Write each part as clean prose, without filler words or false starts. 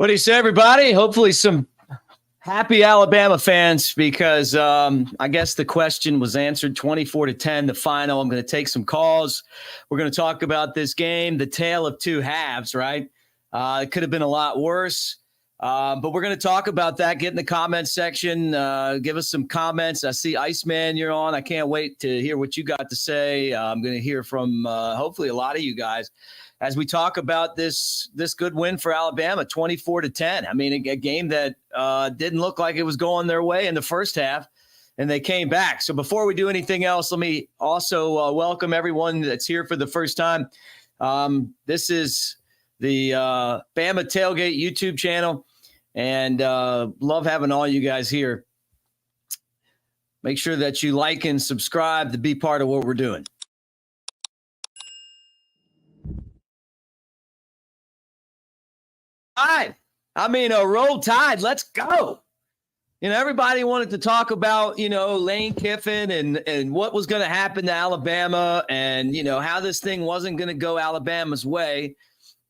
What do you say, everybody? Hopefully some happy Alabama fans, because I guess the question was answered 24-10, the final. I'm going to take some calls. We're going to talk about this game, the tale of two halves, right? It could have been a lot worse, but we're going to talk about that. Get in the comments section. Give us some comments. I see Iceman, you're on. I can't wait to hear what you got to say. I'm going to hear from hopefully a lot of you guys as we talk about this good win for Alabama, 24-10. I mean, a game that didn't look like it was going their way in the first half, and they came back. So before we do anything else, let me also welcome everyone that's here for the first time. This is the Bama Tailgate YouTube channel, and love having all you guys here. Make sure that you like and subscribe to be part of what we're doing. Roll Tide. Let's go. Everybody wanted to talk about, Lane Kiffin and what was going to happen to Alabama and, how this thing wasn't going to go Alabama's way.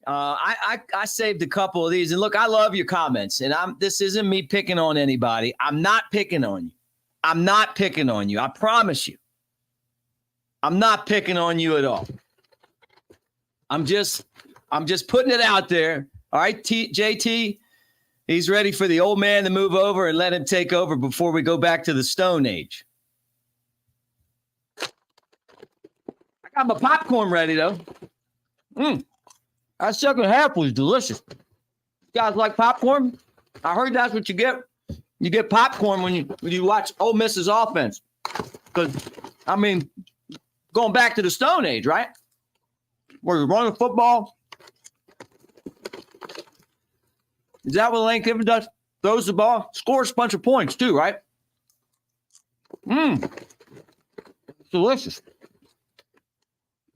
I saved a couple of these. And look, I love your comments. And this isn't me picking on anybody. I'm not picking on you. I'm not picking on you. I promise you. I'm not picking on you at all. I'm just putting it out there. All right, JT, he's ready for the old man to move over and let him take over before we go back to the Stone Age. I got my popcorn ready, though. That second half was delicious. You guys like popcorn? I heard that's what you get. You get popcorn when you watch Ole Miss's offense. Because, going back to the Stone Age, right? Where you're running football. Is that what Lane Kiffin does? Throws the ball, scores a bunch of points too, right? It's delicious.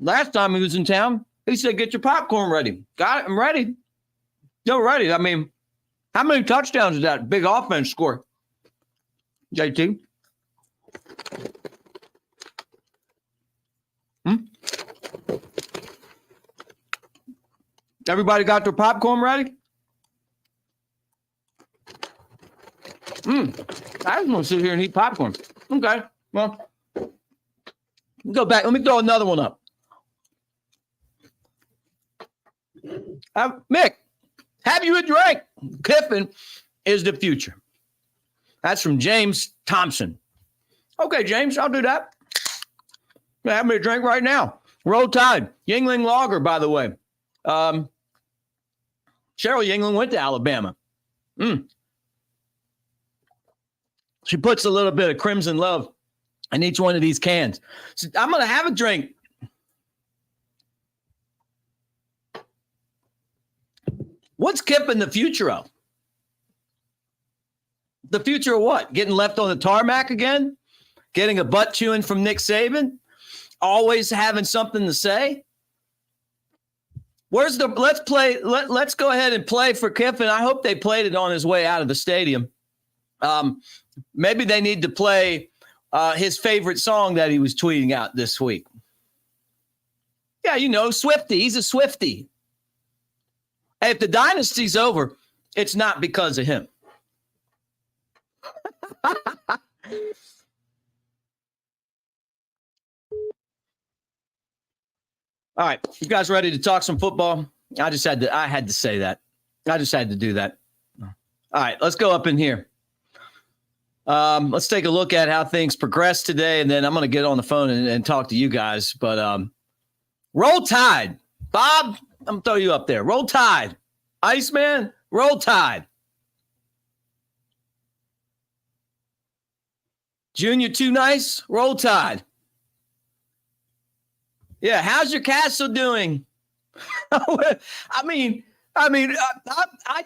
Last time he was in town, he said, get your popcorn ready. Got it, I'm ready. You're ready. How many touchdowns did that big offense score? JT? Everybody got their popcorn ready? I just want to sit here and eat popcorn. Okay. Well, go back. Let me throw another one up. Mick, have you a drink? Kiffin is the future. That's from James Thompson. Okay, James, I'll do that. Have me a drink right now. Roll Tide. Yingling Lager, by the way. Cheryl Yingling went to Alabama. She puts a little bit of Crimson Love in each one of these cans. So I'm going to have a drink. What's Kiffin the future of? The future of what? Getting left on the tarmac again? Getting a butt chewing from Nick Saban? Always having something to say? Let's go ahead and play for Kiffin. I hope they played it on his way out of the stadium. Maybe they need to play his favorite song that he was tweeting out this week. Yeah, Swiftie. He's a Swiftie. Hey, if the dynasty's over, it's not because of him. All right, you guys ready to talk some football? I had to say that. I just had to do that. All right, let's go up in here. Let's take a look at how things progressed today, and then I'm going to get on the phone and talk to you guys. But Roll Tide. Bob, I'm going to throw you up there. Roll Tide. Iceman, Roll Tide. Junior Too Nice, Roll Tide. Yeah, how's your castle doing? I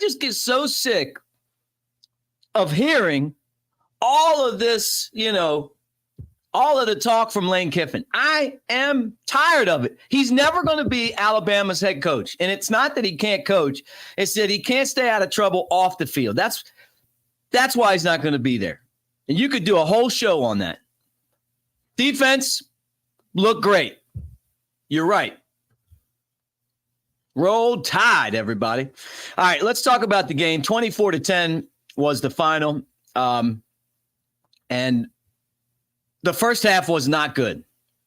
just get so sick of hearing all of this, all of the talk from Lane Kiffin. I am tired of it. He's never going to be Alabama's head coach. And it's not that he can't coach. It's that he can't stay out of trouble off the field. That's why he's not going to be there. And you could do a whole show on that. Defense looked great. You're right. Roll Tide, everybody. All right, let's talk about the game. 24-10 was the final. And the first half was not good.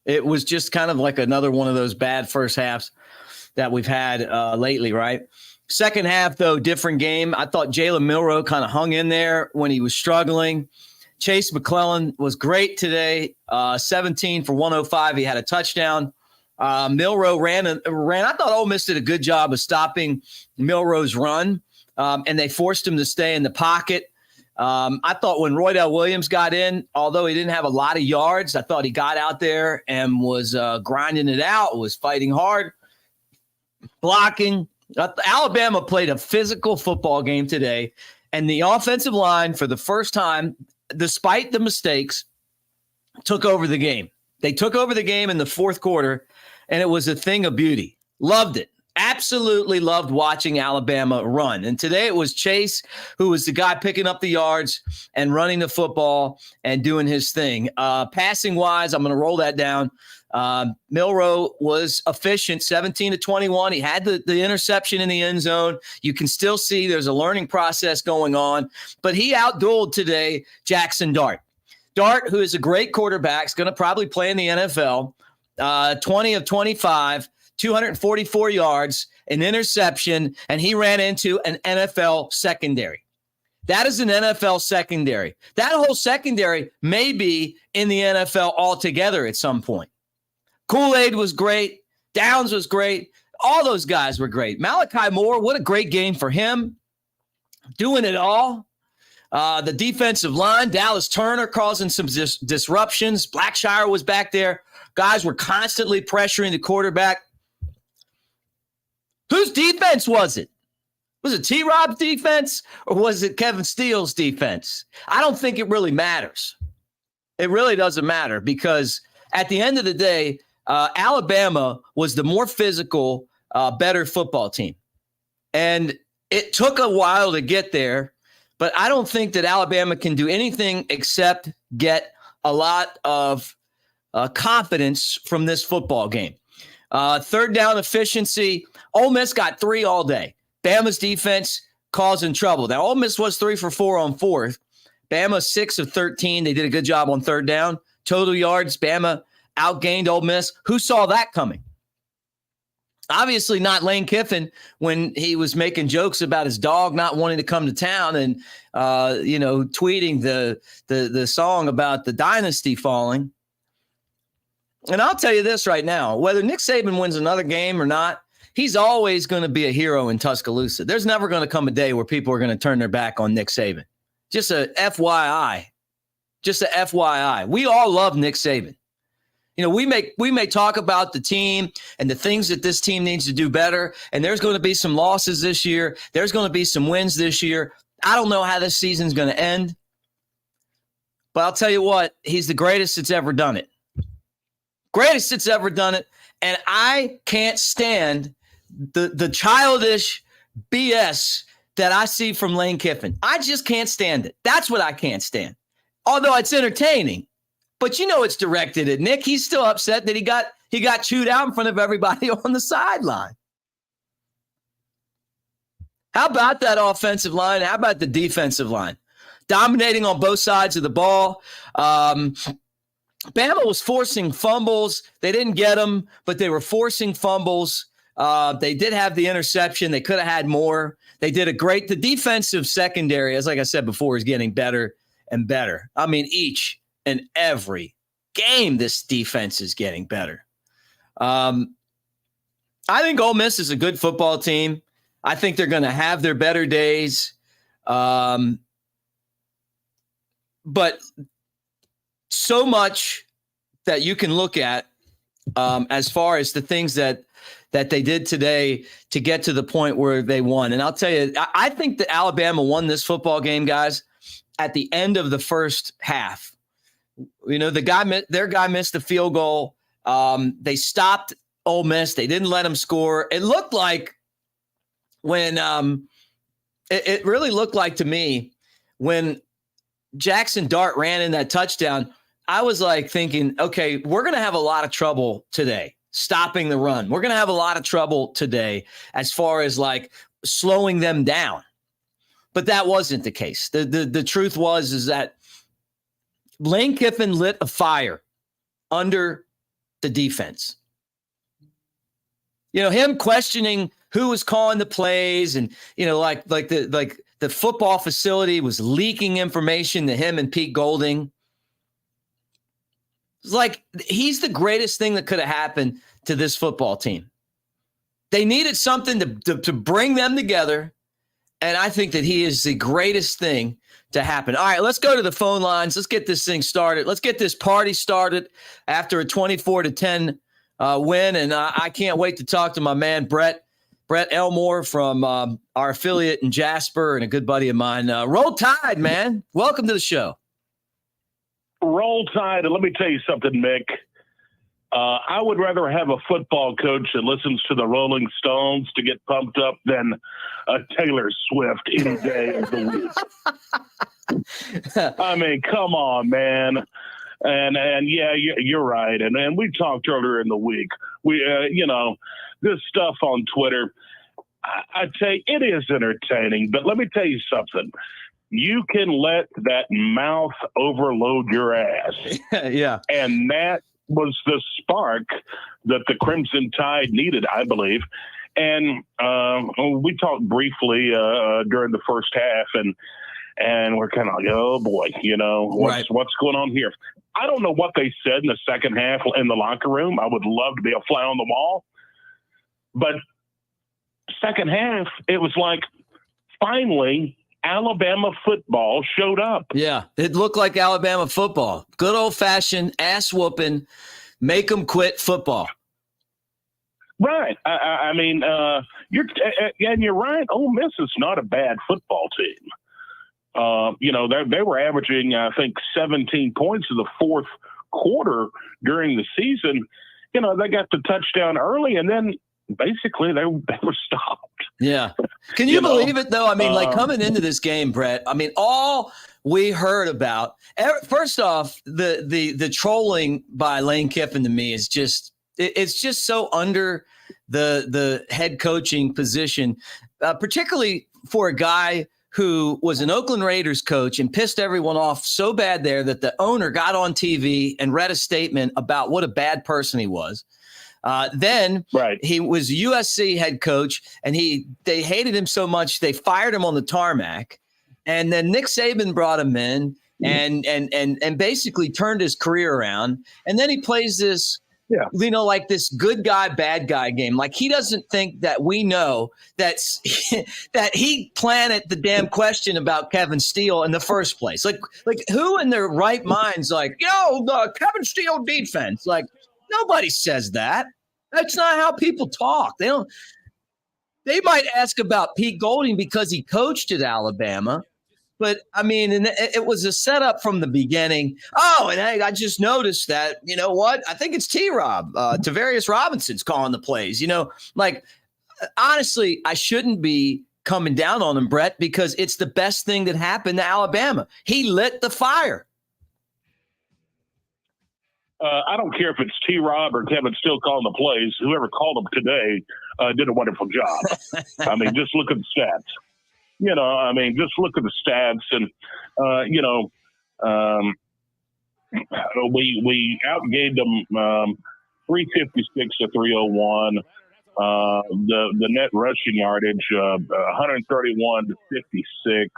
It was just kind of like another one of those bad first halves that we've had lately, right? Second half, though, different game. I thought Jalen Milroe kind of hung in there when he was struggling. Chase McClellan was great today, 17 for 105. He had a touchdown. Milroe ran. I thought Ole Miss did a good job of stopping Milroe's run, and they forced him to stay in the pocket. I thought when Roydell Williams got in, although he didn't have a lot of yards, I thought he got out there and was grinding it out, was fighting hard, blocking. Alabama played a physical football game today, and the offensive line, for the first time, despite the mistakes, took over the game. They took over the game in the fourth quarter, and it was a thing of beauty. Loved it. Absolutely loved watching Alabama run. And today it was Chase who was the guy picking up the yards and running the football and doing his thing. Passing-wise, I'm going to roll that down. Milroe was efficient, 17-21. He had the interception in the end zone. You can still see there's a learning process going on. But he outdueled today Jackson Dart. Dart, who is a great quarterback, is going to probably play in the NFL. 20 of 25. 244 yards, an interception, and he ran into an NFL secondary. That is an NFL secondary. That whole secondary may be in the NFL altogether at some point. Kool-Aid was great. Downs was great. All those guys were great. Malachi Moore, what a great game for him. Doing it all. The defensive line, Dallas Turner causing some disruptions. Blackshire was back there. Guys were constantly pressuring the quarterback. Whose defense was it? Was it T-Rob's defense or was it Kevin Steele's defense? I don't think it really matters. It really doesn't matter because at the end of the day, Alabama was the more physical, better football team. And it took a while to get there, but I don't think that Alabama can do anything except get a lot of confidence from this football game. Third down efficiency, Ole Miss got 3 all day. Bama's defense causing trouble. Now, Ole Miss was 3 for 4 on fourth. Bama 6 of 13. They did a good job on third down. Total yards, Bama outgained Ole Miss. Who saw that coming? Obviously not Lane Kiffin when he was making jokes about his dog not wanting to come to town and, tweeting the song about the dynasty falling. And I'll tell you this right now, whether Nick Saban wins another game or not, he's always going to be a hero in Tuscaloosa. There's never going to come a day where people are going to turn their back on Nick Saban. Just a FYI. Just a FYI. We all love Nick Saban. You know, we may talk about the team and the things that this team needs to do better, and there's going to be some losses this year. There's going to be some wins this year. I don't know how this season's going to end, but I'll tell you what, he's the greatest that's ever done it. Greatest that's ever done it. And I can't stand the childish BS that I see from Lane Kiffin. I just can't stand it. That's what I can't stand. Although it's entertaining. But you know it's directed at Nick. He's still upset that he got chewed out in front of everybody on the sideline. How about that offensive line? How about the defensive line? Dominating on both sides of the ball. Bama was forcing fumbles. They didn't get them, but they were forcing fumbles. They did have the interception. They could have had more. They did the defensive secondary, as like I said before, is getting better and better. I mean, each and every game, this defense is getting better. I think Ole Miss is a good football team. I think they're going to have their better days. But so much that you can look at as far as the things that they did today to get to the point where they won. And I'll tell you, I think that Alabama won this football game, guys, at the end of the first half. You know, their guy missed the field goal. They stopped Ole Miss. They didn't let them score. It looked like when it really looked like to me when Jackson Dart ran in that touchdown, I was like thinking, okay, we're going to have a lot of trouble today. stopping the run. We're going to have a lot of trouble today as far as like slowing them down. But that wasn't the case. The truth is that Lane Kiffin lit a fire under the defense. You know, him questioning who was calling the plays and, you know, like the football facility was leaking information to him and Pete Golding. It's like he's the greatest thing that could have happened to this football team. They needed something to bring them together. And I think that he is the greatest thing to happen. All right, let's go to the phone lines. Let's get this thing started. Let's get this party started after a 24-10 win. And I can't wait to talk to my man, Brett Elmore from our affiliate in Jasper and a good buddy of mine. Roll Tide, man. Welcome to the show. Roll Tide. And let me tell you something, Mick. I would rather have a football coach that listens to the Rolling Stones to get pumped up than a Taylor Swift any day of the week. I mean, come on, man. And yeah, you're right. And we talked earlier in the week. We, this stuff on Twitter, I'd say it is entertaining, but let me tell you something. You can let that mouth overload your ass. Yeah. And that was the spark that the Crimson Tide needed, I believe. And we talked briefly during the first half, and we're kind of like, oh boy, what's going on here? I don't know what they said in the second half in the locker room. I would love to be a fly on the wall, but second half, it was like finally Alabama football showed up. Yeah, it looked like Alabama football. Good old-fashioned ass-whooping, make-them-quit football. Right. I mean, you're right. Ole Miss is not a bad football team. They were averaging, I think, 17 points in the fourth quarter during the season. They got the touchdown early, and then basically they were stopped. Yeah. Can you believe it, though? I mean, like coming into this game, Brett, I mean, all we heard about, first off, the trolling by Lane Kiffin to me is just, it's just so under the head coaching position, particularly for a guy who was an Oakland Raiders coach and pissed everyone off so bad there that the owner got on TV and read a statement about what a bad person he was. Then he was USC head coach, and they hated him so much they fired him on the tarmac. And then Nick Saban brought him in and basically turned his career around. And then he plays this, like this good guy, bad guy game. Like he doesn't think that we know that he planted the damn question about Kevin Steele in the first place. Like who in their right mind's like, the Kevin Steele defense, like, nobody says that. That's not how people talk. They might ask about Pete Golding because he coached at Alabama. But, I mean, and it was a setup from the beginning. Oh, and I just noticed that, you know what? I think it's T-Rob, Tavarius Robinson's calling the plays. Honestly, I shouldn't be coming down on him, Brett, because it's the best thing that happened to Alabama. He lit the fire. I don't care if it's T-Rob or Kevin Steele calling the plays. Whoever called them today did a wonderful job. I mean, just look at the stats. Just look at the stats. And, we outgained them 356 to 301. The net rushing yardage, 131 to 56.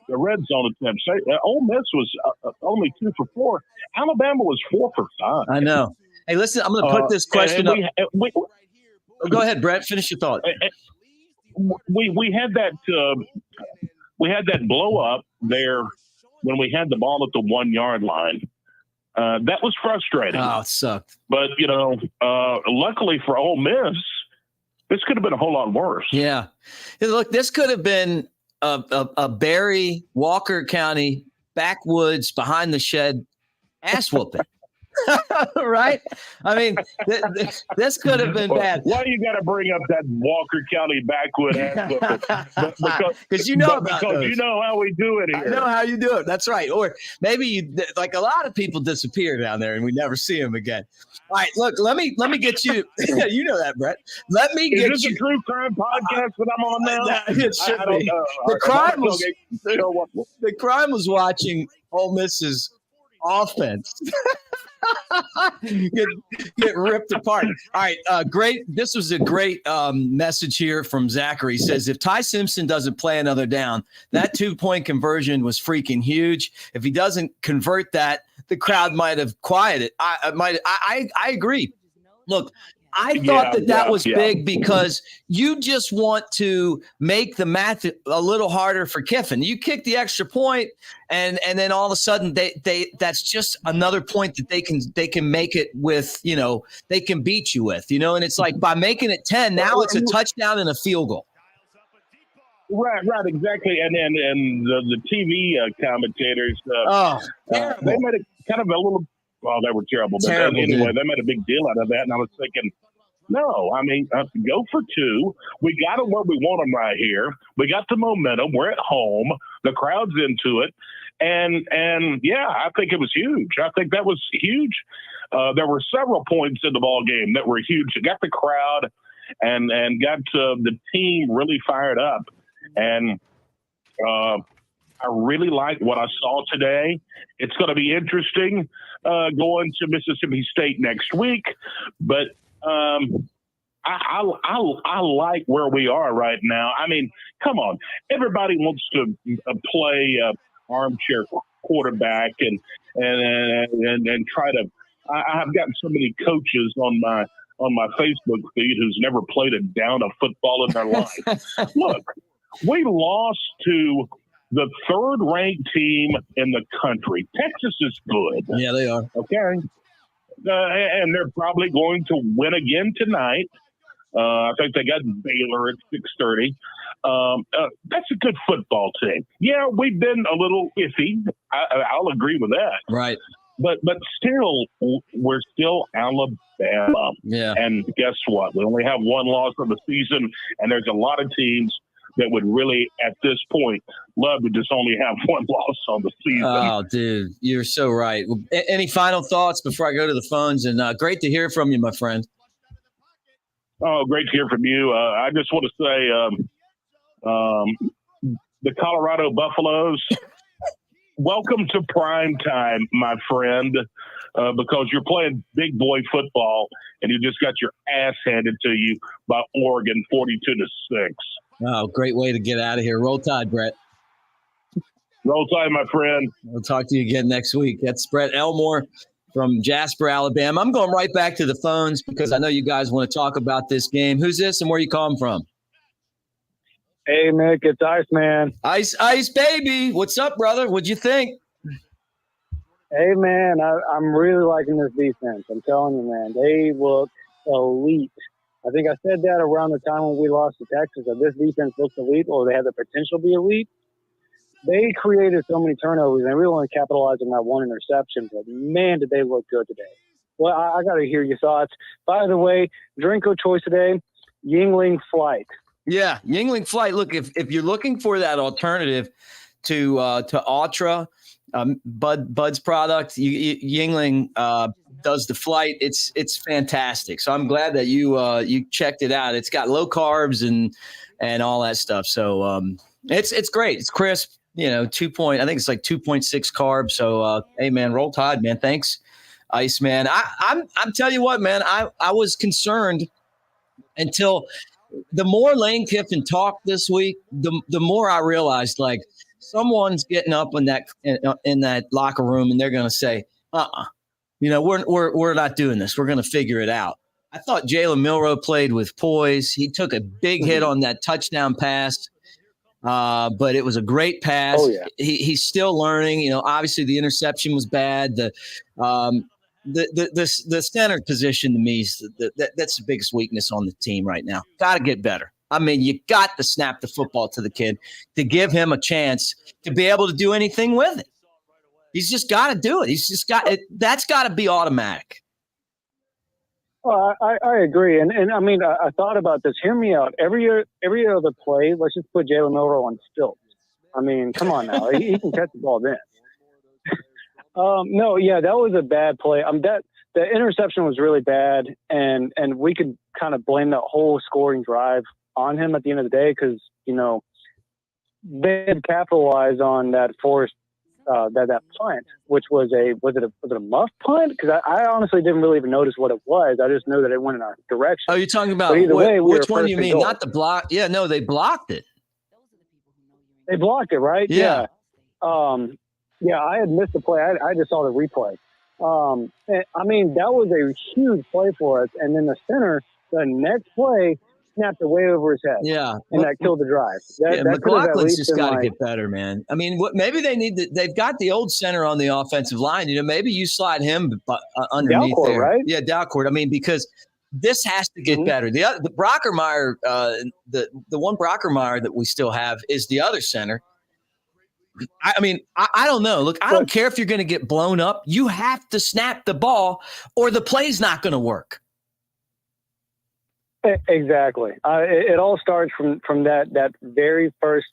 The red zone attempts. Ole Miss was only 2 for 4. Alabama was 4 for 5. I know. Hey, listen, I'm going to put this question up. Go ahead, Brett. Finish your thought. We had that blow up there when we had the ball at the 1 yard line. That was frustrating. Oh, it sucked. But luckily for Ole Miss, this could have been a whole lot worse. Yeah. Look, this could have been a Barry, Walker County, backwoods, behind the shed ass whooping. Right? I mean, this could have been bad. Why you got to bring up that Walker County backwood ass? Because you know about those. You know how we do it here. I know how you do it. That's right. Or maybe like a lot of people disappear down there and we never see them again. All right, look, let me get you. You know that, Brett. Let me get you. Is this a true crime podcast that I'm on now? It should be. The crime was watching Ole Miss's offense get ripped apart. All right, great. This was a great message here from Zachary. He says, if Ty Simpson doesn't play another down, that 2-point conversion was freaking huge. If he doesn't convert that, the crowd might have quieted. I agree. Look, I thought that was big because you just want to make the math a little harder for Kiffin. You kick the extra point, and then all of a sudden they that's just another point that they can make it with, they can beat you with, and it's like by making it 10, now it's a touchdown and a field goal. Right, exactly. And the TV commentators, they made it kind of a little. Well, they were terrible. But anyway, they made a big deal out of that, and I was thinking, no, I mean, go for 2. We got them where we want them right here. We got the momentum. We're at home. The crowd's into it. And yeah, I think it was huge. I think that was huge. There were several points in the ball game that were huge. It got the crowd and got the team really fired up. And I really like what I saw today. It's going to be interesting going to Mississippi State next week, but I like where we are right now. I mean, come on, everybody wants to play armchair quarterback and try to. I've gotten so many coaches on my Facebook feed who's never played a down of football in their life. Look, we lost to the 3rd-ranked team in the country. Texas is good. Yeah, they are. Okay. And they're probably going to win again tonight. I think they got Baylor at 6:30. That's a good football team. Yeah, we've been a little iffy. I'll agree with that. Right. But still, we're still Alabama. Yeah. And guess what? We only have one loss of the season, and there's a lot of teams that would really, at this point, love to just only have one loss on the season. Oh, dude, you're so right. Well, any final thoughts before I go to the phones? And great to hear from you, my friend. Oh, great to hear from you. I just want to say the Colorado Buffaloes, welcome to prime time, my friend, because you're playing big boy football and you just got your ass handed to you by Oregon 42-6. Oh, great way to get out of here. Roll Tide, Brett. Roll Tide, my friend. We'll talk to you again next week. That's Brett Elmore from Jasper, Alabama. I'm going right back to the phones because I know you guys want to talk about this game. Who's this and where you calling from? Hey, Mick, it's Ice Man. Ice, baby. What's up, brother? What'd you think? Hey, man, I'm really liking this defense. I'm telling you, man, they look elite. I think I said that around the time when we lost to Texas, that this defense looks elite, or they have the potential to be elite. They created so many turnovers, and they really only capitalized on that one interception. But, man, did they look good today. Well, I got to hear your thoughts. By the way, Drinko choice today, Yingling Flight. Yeah, Yingling Flight. Look, if you're looking for that alternative to Ultra, Bud's product, Yingling does the Flight. It's fantastic. So I'm glad that you checked it out. It's got low carbs and all that stuff. So it's great. It's crisp. I think it's like 2.6 carbs. So hey man, Roll Tide, man. Thanks, Ice Man. I'm telling you what, man. I was concerned until the more Lane Kiffin talked this week, the more I realized like someone's getting up in that locker room and they're going to say, we're not doing this. We're going to figure it out. I thought Jalen Milroe played with poise. He took a big hit on that touchdown pass, but it was a great pass. Oh, yeah. He's still learning. Obviously the interception was bad. The center position to me is that's the biggest weakness on the team right now. Got to get better. I mean, you got to snap the football to the kid to give him a chance to be able to do anything with it. He's just got to do it. He's just got it. That's got to be automatic. Well, I agree. And I mean, I thought about this. Hear me out. Every other play, let's just put Jalen Milroe on stilts. I mean, come on now. He can catch the ball then. No, yeah, that was a bad play. The interception was really bad, and we could kind of blame that whole scoring drive on him at the end of the day because, they had capitalized on that forced that punt, which was it a muff punt? Because I honestly didn't really even notice what it was. I just know that it went in our direction. Oh, you're talking about which one you mean? Not the block? Yeah, no, they blocked it. They blocked it, right? Yeah. Yeah, I had missed the play. I just saw the replay. I mean, that was a huge play for us. And then the center, the next play, snapped it way over his head. Yeah. And that killed the drive. McLaughlin's just got to get better, man. I mean, maybe they've got the old center on the offensive line. Maybe you slide him underneath Dalcourt, there. Right? Yeah, Dalcourt. I mean, because this has to get better. The Brockermeyer, the one Brockermeyer that we still have is the other center. I mean, I don't know. Look, I don't care if you're going to get blown up. You have to snap the ball or the play's not going to work. Exactly. It all starts from that very first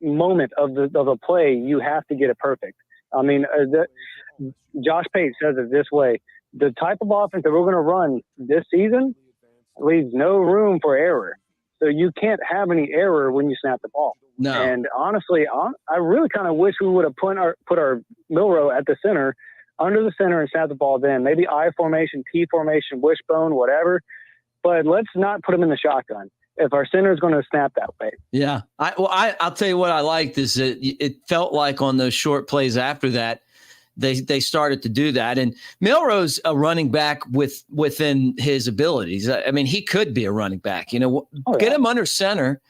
moment of the play. You have to get it perfect. I mean, Josh Pate says it this way: the type of offense that we're going to run this season leaves no room for error. So you can't have any error when you snap the ball. No. And honestly, I really kind of wish we would have put our Milroe at the center, under the center, and snapped the ball then. Maybe I formation, T formation, wishbone, whatever. But let's not put him in the shotgun if our center is going to snap that way. Yeah. I'll tell you what I liked is that it felt like on those short plays after that, they started to do that. And Milroe's a running back within his abilities. I mean, he could be a running back. Get him under center.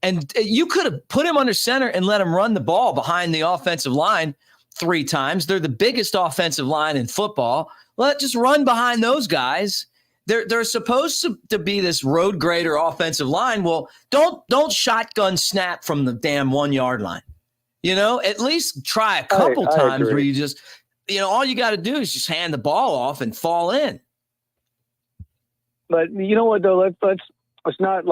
And you could have put him under center and let him run the ball behind the offensive line 3 times. They're the biggest offensive line in football. Just run behind those guys. They're supposed to be this road grader offensive line. Well, don't shotgun snap from the damn 1 yard line. At least try a couple times where you just, all you got to do is just hand the ball off and fall in. But you know what though? Let's not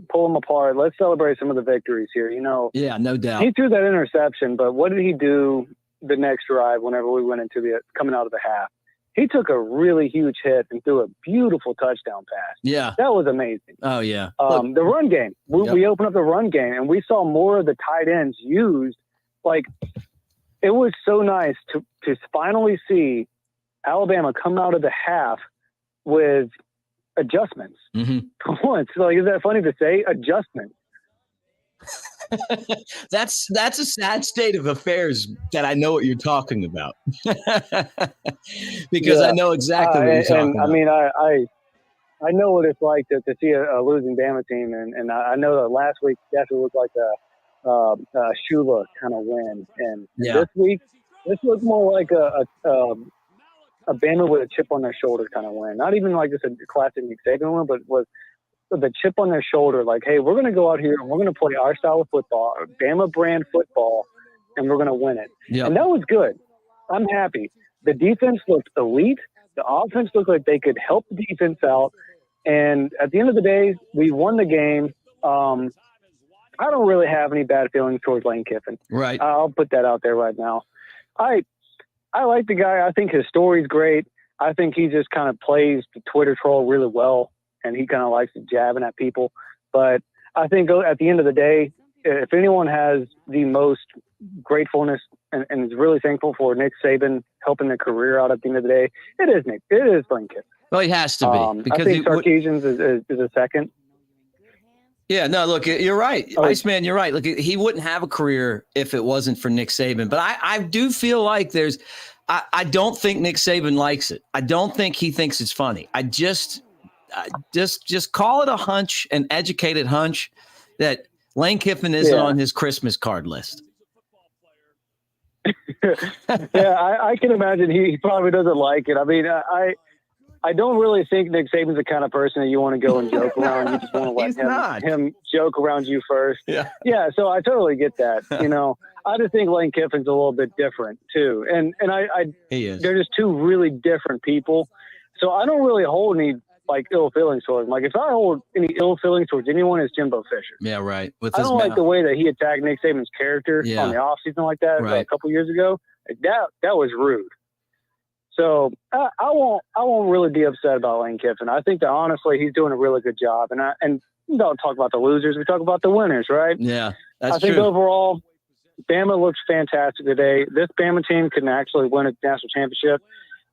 pull them apart. Let's celebrate some of the victories here. Yeah, no doubt. He threw that interception, but what did he do the next drive? Whenever we went into coming out of the half, he took a really huge hit and threw a beautiful touchdown pass. Yeah. That was amazing. Oh, yeah. The run game. We opened up the run game, and we saw more of the tight ends used. Like, it was so nice to finally see Alabama come out of the half with adjustments. Mm-hmm. For once. Like, is that funny to say? Adjustments. That's a sad state of affairs that I know what you're talking about. Because I know exactly what you're talking about. I mean, I know what it's like to see a losing Bama team, and I know that last week definitely looked like a Shula kind of win, and this week this looked more like a Bama with a chip on their shoulder kind of win. Not even like just a classic Nick Saban win, but was the chip on their shoulder, like, hey, we're going to go out here and we're going to play our style of football, Bama brand football, and we're going to win it. Yep. And that was good. I'm happy. The defense looked elite. The offense looked like they could help the defense out. And at the end of the day, we won the game. I don't really have any bad feelings towards Lane Kiffin. Right. I'll put that out there right now. I like the guy. I think his story's great. I think he just kind of plays the Twitter troll really well, and he kind of likes to jabbing at people. But I think at the end of the day, if anyone has the most gratefulness and is really thankful for Nick Saban helping their career out at the end of the day, it is Nick. It is Lane Kiffin. Well, he has to be. Because I think Sarkisian's is a second. Yeah, no, look, you're right. Iceman, you're right. Look, he wouldn't have a career if it wasn't for Nick Saban. But I do feel like I don't think Nick Saban likes it. I don't think he thinks it's funny. I just call it a hunch, an educated hunch, that Lane Kiffin isn't on his Christmas card list. I can imagine he probably doesn't like it. I mean, I don't really think Nick Saban's the kind of person that you want to go and joke around. You just want to let him joke around you first. Yeah. Yeah. So I totally get that. I just think Lane Kiffin's a little bit different too. And He is. they're just two really different people. So I don't really hold any ill feelings towards him. Like if I hold any ill feelings towards anyone, it's Jimbo Fisher. Yeah, right. I don't like the way that he attacked Nick Saban's character on the offseason like that a couple years ago. That was rude. So I won't really be upset about Lane Kiffin. I think that honestly he's doing a really good job. And we don't talk about the losers, we talk about the winners, right? Yeah, that's true. I think overall, Bama looks fantastic today. This Bama team can actually win a national championship.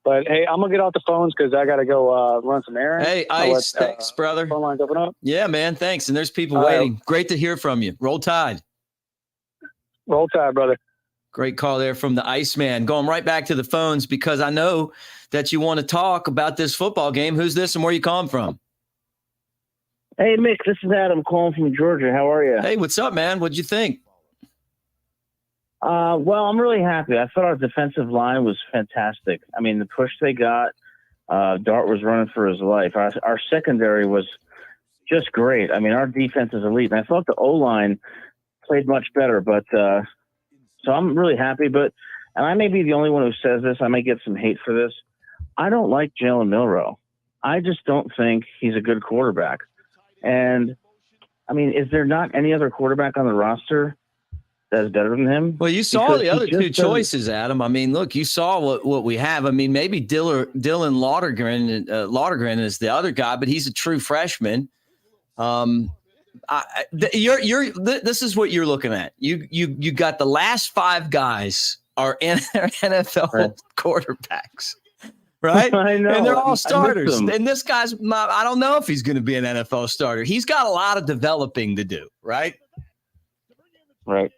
But hey, I'm gonna get off the phones because I gotta go run some errands. Hey, Ice, thanks, brother. Phone lines open up. Yeah, man, thanks. And there's people waiting. Great to hear from you. Roll Tide. Roll Tide, brother. Great call there from the Iceman. Going right back to the phones because I know that you want to talk about this football game. Who's this and where you calling from? Hey, Mick, this is Adam calling from Georgia. How are you? Hey, what's up, man? What'd you think? Well, I'm really happy. I thought our defensive line was fantastic. I mean, the push they got, Dart was running for his life. Our secondary was just great. I mean, our defense is elite. And I thought the O-line played much better, but so I'm really happy. And I may be the only one who says this. I may get some hate for this. I don't like Jalen Milroe. I just don't think he's a good quarterback. And, I mean, is there not any other quarterback on the roster that's better than him? Well, you saw the other two choices, Adam. I mean, look, you saw what we have. I mean, maybe Dylan Laudergren is the other guy, but he's a true freshman. This is what you're looking at. You got the last five guys are NFL quarterbacks, right? I know. And they're all starters. And this guy's I don't know if he's going to be an NFL starter. He's got a lot of developing to do, right? Right.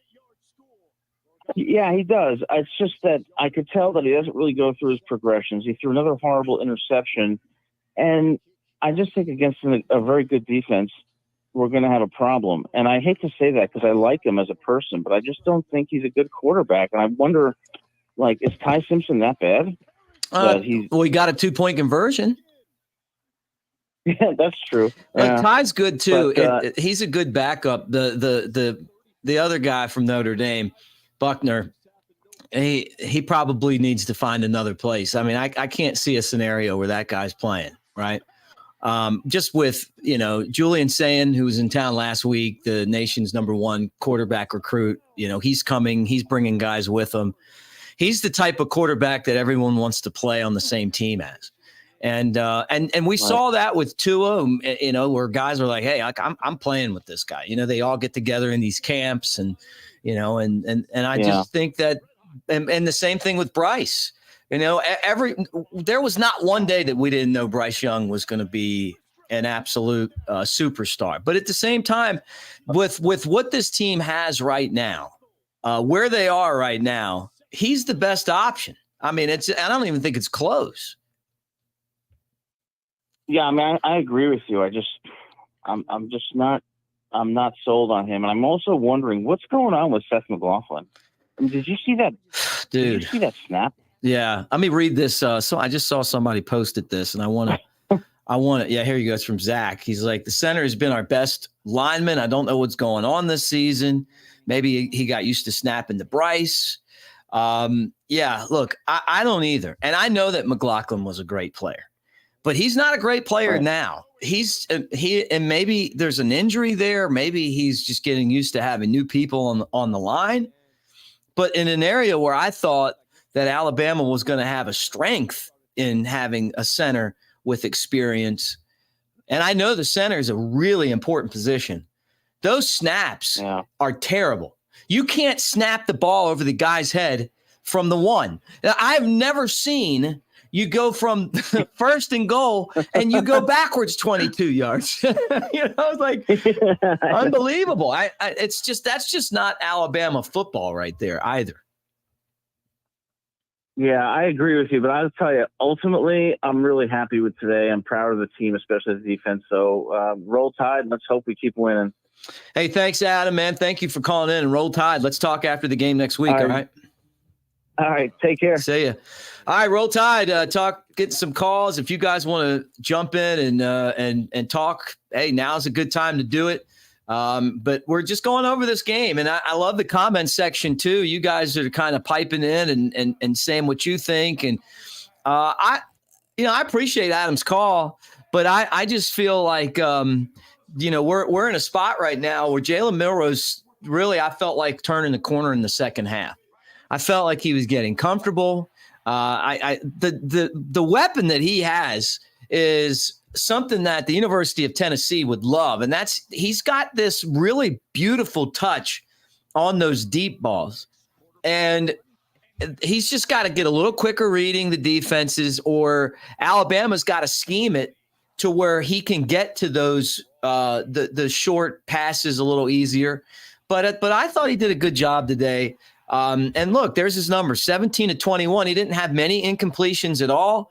Yeah, he does. It's just that I could tell that he doesn't really go through his progressions. He threw another horrible interception. And I just think against a very good defense, we're going to have a problem. And I hate to say that because I like him as a person, but I just don't think he's a good quarterback. And I wonder, is Ty Simpson that bad? He got a 2-point conversion. Yeah, that's true. Ty's good too. He's a good backup. The other guy from Notre Dame, Buckner, he probably needs to find another place. I mean, I can't see a scenario where that guy's playing, right? Just with, Julian Sayin, who was in town last week, the nation's #1 quarterback recruit, he's coming, he's bringing guys with him. He's the type of quarterback that everyone wants to play on the same team as. And we saw that with Tua, where guys are like, hey, I'm playing with this guy. They all get together in these camps and I just think that, and the same thing with Bryce. There was not one day that we didn't know Bryce Young was going to be an absolute superstar. But at the same time, with what this team has right now, where they are right now, he's the best option. I mean, I don't even think it's close. Yeah, I mean, I agree with you. I'm not sold on him, and I'm also wondering what's going on with Seth McLaughlin. I mean, did you see that, dude? Did you see that snap? Yeah, let me read this. So I just saw somebody posted this, and I want to. Yeah, here you go. It's from Zach. He's like, the center has been our best lineman. I don't know what's going on this season. Maybe he got used to snapping to Bryce. Yeah, look, I don't either, and I know that McLaughlin was a great player. But he's not a great player now. And maybe there's an injury there. Maybe he's just getting used to having new people on the line. But in an area where I thought that Alabama was going to have a strength in having a center with experience, and I know the center is a really important position. Those snaps are terrible. You can't snap the ball over the guy's head from the one. Now, I've never seen you go from first and goal and you go backwards 22 yards. It's like unbelievable. That's just not Alabama football right there either. Yeah, I agree with you, but I'll tell you, ultimately, I'm really happy with today. I'm proud of the team, especially the defense. So roll Tide. Let's hope we keep winning. Hey, thanks, Adam, man. Thank you for calling in and roll Tide. Let's talk after the game next week. All right. All right. Take care. See ya. All right, Roll Tide. Get some calls. If you guys want to jump in and talk, hey, now's a good time to do it. But we're just going over this game, and I love the comment section too. You guys are kind of piping in and saying what you think, and I appreciate Adam's call, but I just feel like we're in a spot right now where Jalen Milroe's really, I felt like turning the corner in the second half. I felt like he was getting comfortable. The weapon that he has is something that the University of Tennessee would love, and that's he's got this really beautiful touch on those deep balls, and he's just got to get a little quicker reading the defenses, or Alabama's got to scheme it to where he can get to those the short passes a little easier. But I thought he did a good job today. And look, there's his number, 17 to 21. He didn't have many incompletions at all.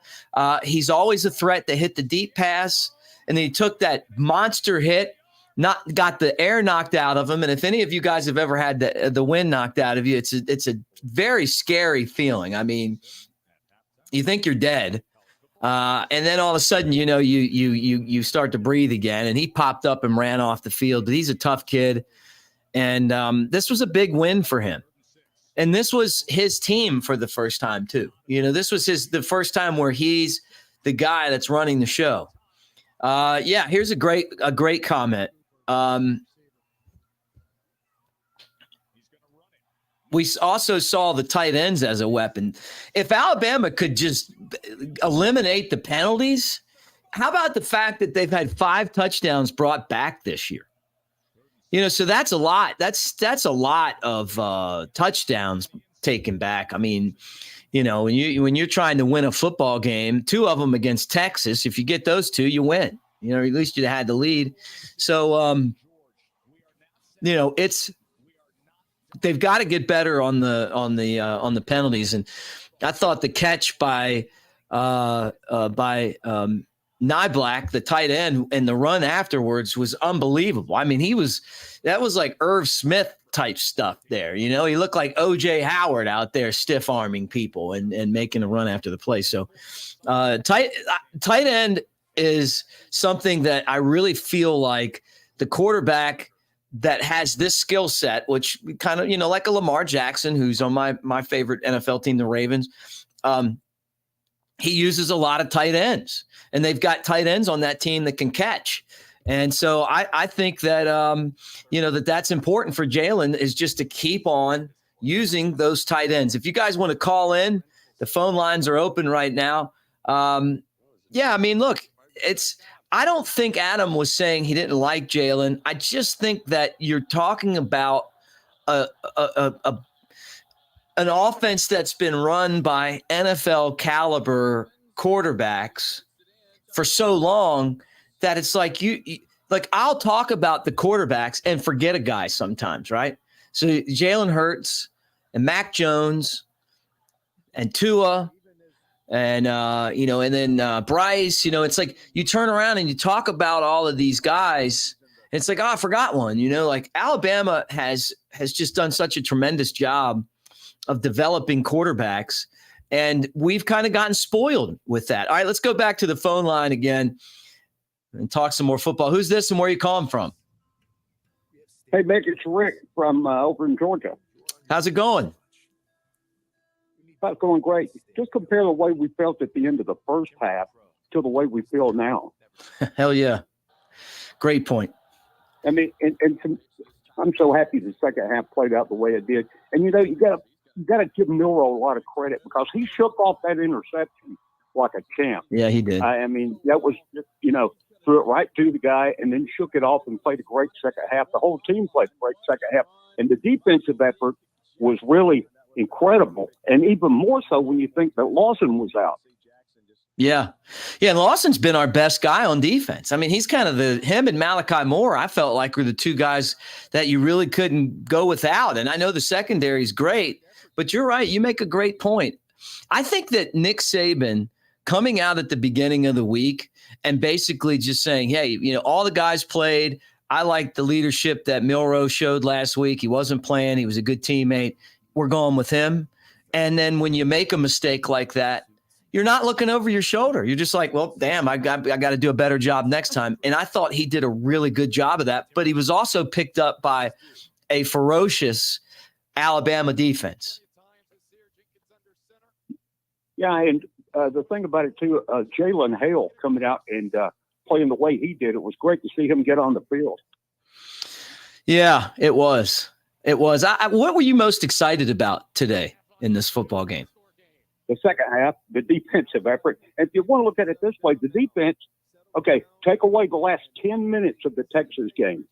He's always a threat to hit the deep pass. And then he took that monster hit, got the air knocked out of him. And if any of you guys have ever had the wind knocked out of you, it's a very scary feeling. I mean, you think you're dead. And then all of a sudden, you start to breathe again. And he popped up and ran off the field. But he's a tough kid. And this was a big win for him. And this was his team for the first time, too. This was the first time where he's the guy that's running the show. Here's a great comment. We also saw the tight ends as a weapon. If Alabama could just eliminate the penalties, how about the fact that they've had 5 touchdowns brought back this year? So that's a lot. That's a lot of touchdowns taken back. I mean, when you're trying to win a football game, 2 of them against Texas, if you get those 2, you win. At least you had the lead. So, they've got to get better on the penalties. And I thought the catch by Nyblack, the tight end, and the run afterwards was unbelievable. I mean, that was like Irv Smith type stuff there. He looked like O.J. Howard out there stiff arming people and making a run after the play. So tight end is something that I really feel like the quarterback that has this skill set, which kind of, like a Lamar Jackson, who's on my favorite NFL team, the Ravens, he uses a lot of tight ends, and they've got tight ends on that team that can catch. And so I think that, that's important for Jalen, is just to keep on using those tight ends. If you guys want to call in, the phone lines are open right now. Look, I don't think Adam was saying he didn't like Jalen. I just think that you're talking about an offense that's been run by NFL caliber quarterbacks for so long that it's like I'll talk about the quarterbacks and forget a guy sometimes, right? So Jalen Hurts and Mac Jones and Tua and then Bryce, it's like you turn around and you talk about all of these guys. And it's like, I forgot one, like Alabama has just done such a tremendous job of developing quarterbacks, and we've kind of gotten spoiled with that. All right, let's go back to the phone line again and talk some more football. Who's this and where are you calling from? Hey, Mick, it's Rick from over in Georgia. How's it going? That's going great. Just compare the way we felt at the end of the first half to the way we feel now. Hell yeah. Great point. I mean, I'm so happy the second half played out the way it did. And, you got to give Milroe a lot of credit because he shook off that interception like a champ. Yeah, he did. I mean, that was, threw it right to the guy and then shook it off and played a great second half. The whole team played a great second half. And the defensive effort was really incredible. And even more so when you think that Lawson was out. Yeah. And Lawson's been our best guy on defense. I mean, he's kind of him and Malachi Moore, I felt like, were the 2 guys that you really couldn't go without. And I know the secondary is great, but you're right. You make a great point. I think that Nick Saban coming out at the beginning of the week and basically just saying, hey, all the guys played. I like the leadership that Milroe showed last week. He wasn't playing. He was a good teammate. We're going with him. And then when you make a mistake like that, you're not looking over your shoulder. You're just like, well, damn, I got to do a better job next time. And I thought he did a really good job of that. But he was also picked up by a ferocious Alabama defense. Yeah, and the thing about it, too, Jalen Hale coming out and playing the way he did, it was great to see him get on the field. Yeah, it was. It was. What were you most excited about today in this football game? The second half, the defensive effort. And if you want to look at it this way, the defense, okay, take away the last 10 minutes of the Texas game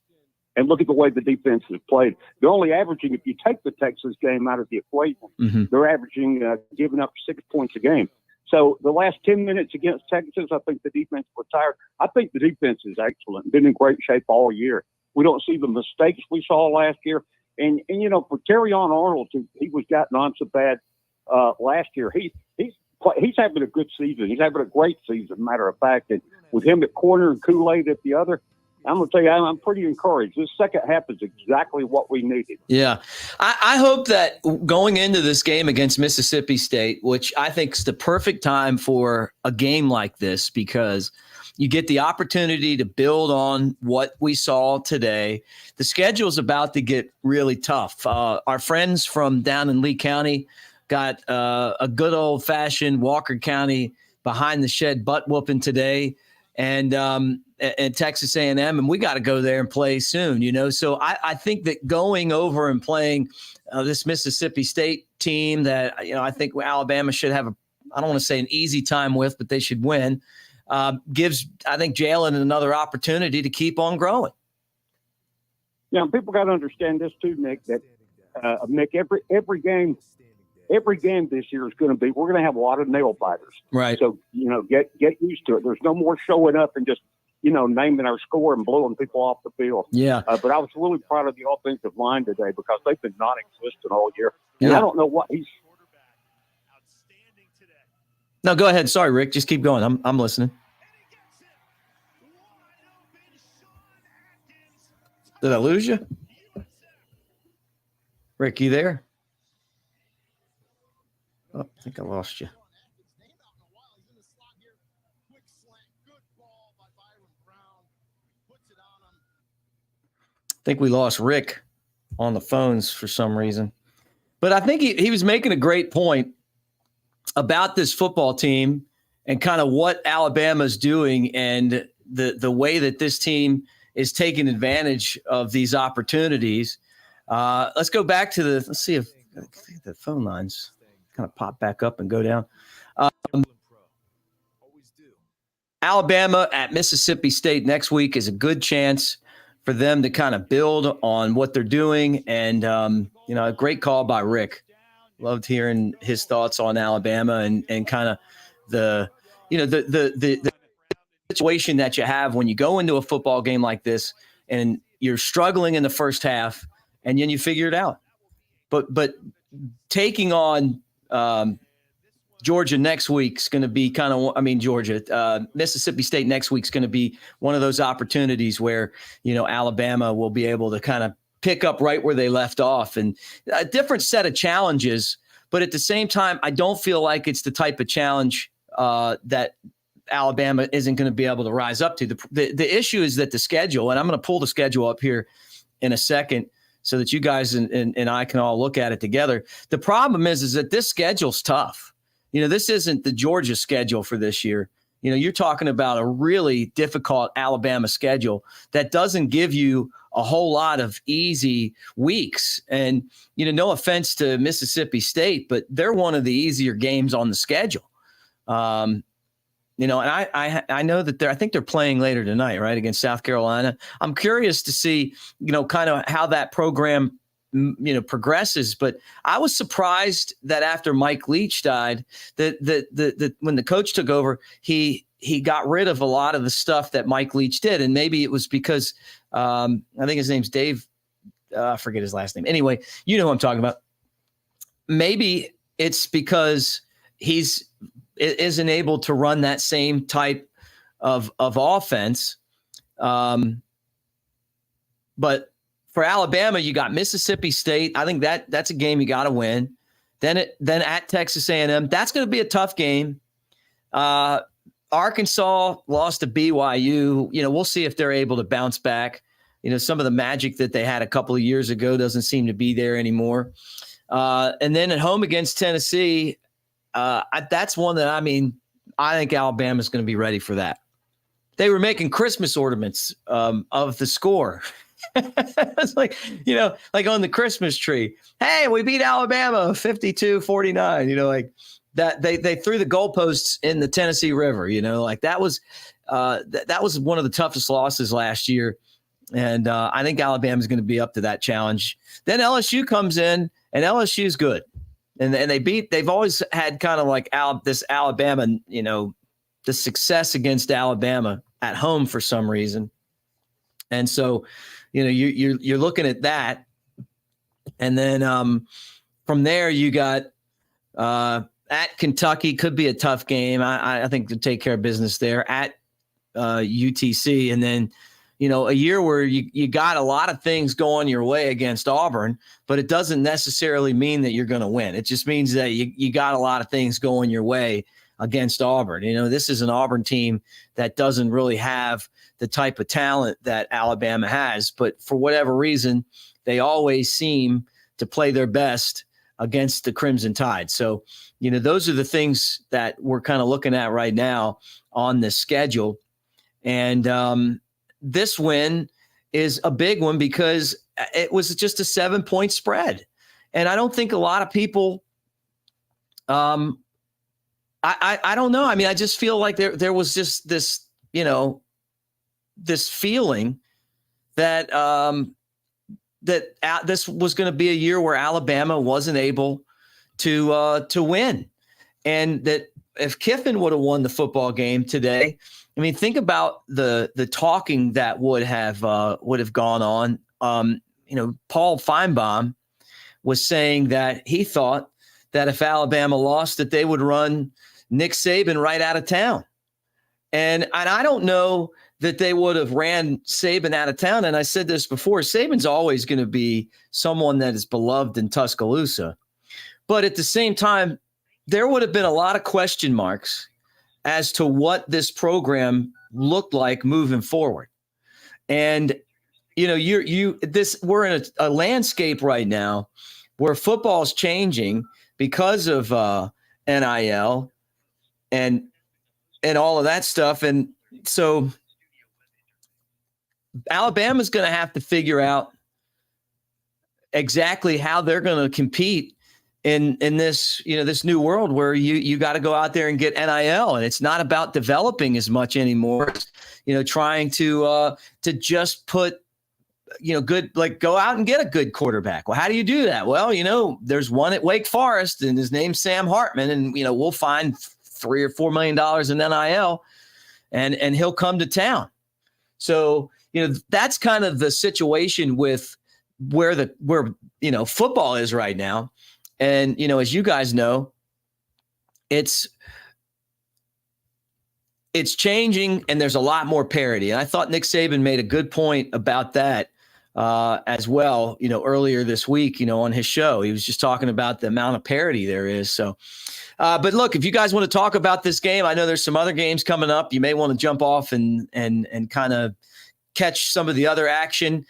and look at the way the defense has played. They're only averaging, if you take the Texas game out of the equation, they're averaging giving up 6 points a game. So the last 10 minutes against Texas, I think the defense was tired. I think the defense is excellent, been in great shape all year. We don't see the mistakes we saw last year. And you know, for Terrion Arnold, he was gotten on so bad last year. He's having a good season. He's having a great season, matter of fact. And with him at corner and Kool-Aid at the other, I'm going to tell you, I'm pretty encouraged. This second half is exactly what we needed. Yeah. I hope that going into this game against Mississippi State, which I think is the perfect time for a game like this, because you get the opportunity to build on what we saw today. The schedule is about to get really tough. Our friends from down in Lee County got a good old-fashioned Walker County behind the shed butt whooping today. And Texas A&M, and we got to go there and play soon, you know. So I think that going over and playing this Mississippi State team that, you know, I think Alabama should have I don't want to say an easy time with, but they should win, gives, I think, Jalen another opportunity to keep on growing. Yeah, people got to understand this too, Nick, that Nick, every game this year is going to be, we're going to have a lot of nail biters. Right. So, you know, get used to it. There's no more showing up and just, you know, naming our score and blowing people off the field. Yeah. But I was really proud of the offensive line today because they've been non-existent all year. And I don't know what he's. No, go ahead. Sorry, Rick. Just keep going. I'm listening. Did I lose you? Rick, you there? Oh, I think I lost you. I think we lost Rick on the phones for some reason. But I think he was making a great point about this football team and kind of what Alabama's doing and the way that this team is taking advantage of these opportunities. Let's go back to let's see if the phone lines kind of pop back up and go down. Alabama at Mississippi State next week is a good chance for them to kind of build on what they're doing. And, you know, a great call by Rick. Loved hearing his thoughts on Alabama and kind of the situation that you have when you go into a football game like this and you're struggling in the first half and then you figure it out. But taking on Georgia next week's going to be Mississippi State next week's going to be one of those opportunities where, you know, Alabama will be able to kind of pick up right where they left off, and a different set of challenges. But at the same time, I don't feel like it's the type of challenge that Alabama isn't going to be able to rise up to. The issue is that the schedule, and I'm going to pull the schedule up here in a second so that you guys and I can all look at it together. The problem is that this schedule's tough. You know, this isn't the Georgia schedule for this year. You know, you're talking about a really difficult Alabama schedule that doesn't give you a whole lot of easy weeks. And, you know, no offense to Mississippi State, but they're one of the easier games on the schedule. You know, and I know that I think they're playing later tonight, right, against South Carolina. I'm curious to see, you know, kind of how that program, you know, progresses. But I was surprised that after Mike Leach died, that when the coach took over, he got rid of a lot of the stuff that Mike Leach did. And maybe it was because I think his name's Dave. I forget his last name. Anyway, you know who I'm talking about. Maybe it's because isn't able to run that same type of offense. But for Alabama, you got Mississippi State. I think that's a game you got to win. then at Texas A&M. That's going to be a tough game. Arkansas lost to BYU. We'll see if they're able to bounce back. Some of the magic that they had a couple of years ago doesn't seem to be there anymore. And then at home against Tennessee, that's one that, I think Alabama's going to be ready for that. They were making Christmas ornaments of the score. It's like on the Christmas tree. Hey, we beat Alabama 52-49. Like that. They threw the goalposts in the Tennessee River. That was one of the toughest losses last year. And I think Alabama's going to be up to that challenge. Then LSU comes in, and LSU's good. And they've always had kind of like this Alabama, the success against Alabama at home for some reason. And so, you're looking at that. And then from there, you got at Kentucky, could be a tough game. I think to take care of business there at UTC. And then, a year where you got a lot of things going your way against Auburn, but it doesn't necessarily mean that you're going to win. It just means that you got a lot of things going your way against Auburn. This is an Auburn team that doesn't really have the type of talent that Alabama has, but for whatever reason, they always seem to play their best against the Crimson Tide. So, those are the things that we're kind of looking at right now on the schedule. And, this win is a big one because it was just a 7-point spread. And I don't think a lot of people, I don't know. I just feel like there was just this, this feeling that, this was going to be a year where Alabama wasn't able to win. And that if Kiffin would have won the football game today, think about the talking that would have gone on. Paul Feinbaum was saying that he thought that if Alabama lost, that they would run Nick Saban right out of town. And I don't know that they would have ran Saban out of town. And I said this before, Saban's always going to be someone that is beloved in Tuscaloosa. But at the same time, there would have been a lot of question marks as to what this program looked like moving forward. And, we're in a landscape right now where football is changing because of NIL and all of that stuff. And so Alabama's going to have to figure out exactly how they're going to compete in this, this new world where you got to go out there and get NIL, and it's not about developing as much anymore. Trying to just put, good, like go out and get a good quarterback. Well, how do you do that? Well, there's one at Wake Forest and his name's Sam Hartman, and, we'll find $3 or $4 million in NIL and he'll come to town. So, that's kind of the situation with where football is right now. And, as you guys know, it's changing and there's a lot more parity. And I thought Nick Saban made a good point about that as well, earlier this week, on his show. He was just talking about the amount of parity there is. So, but look, if you guys want to talk about this game, I know there's some other games coming up. You may want to jump off and kind of catch some of the other action.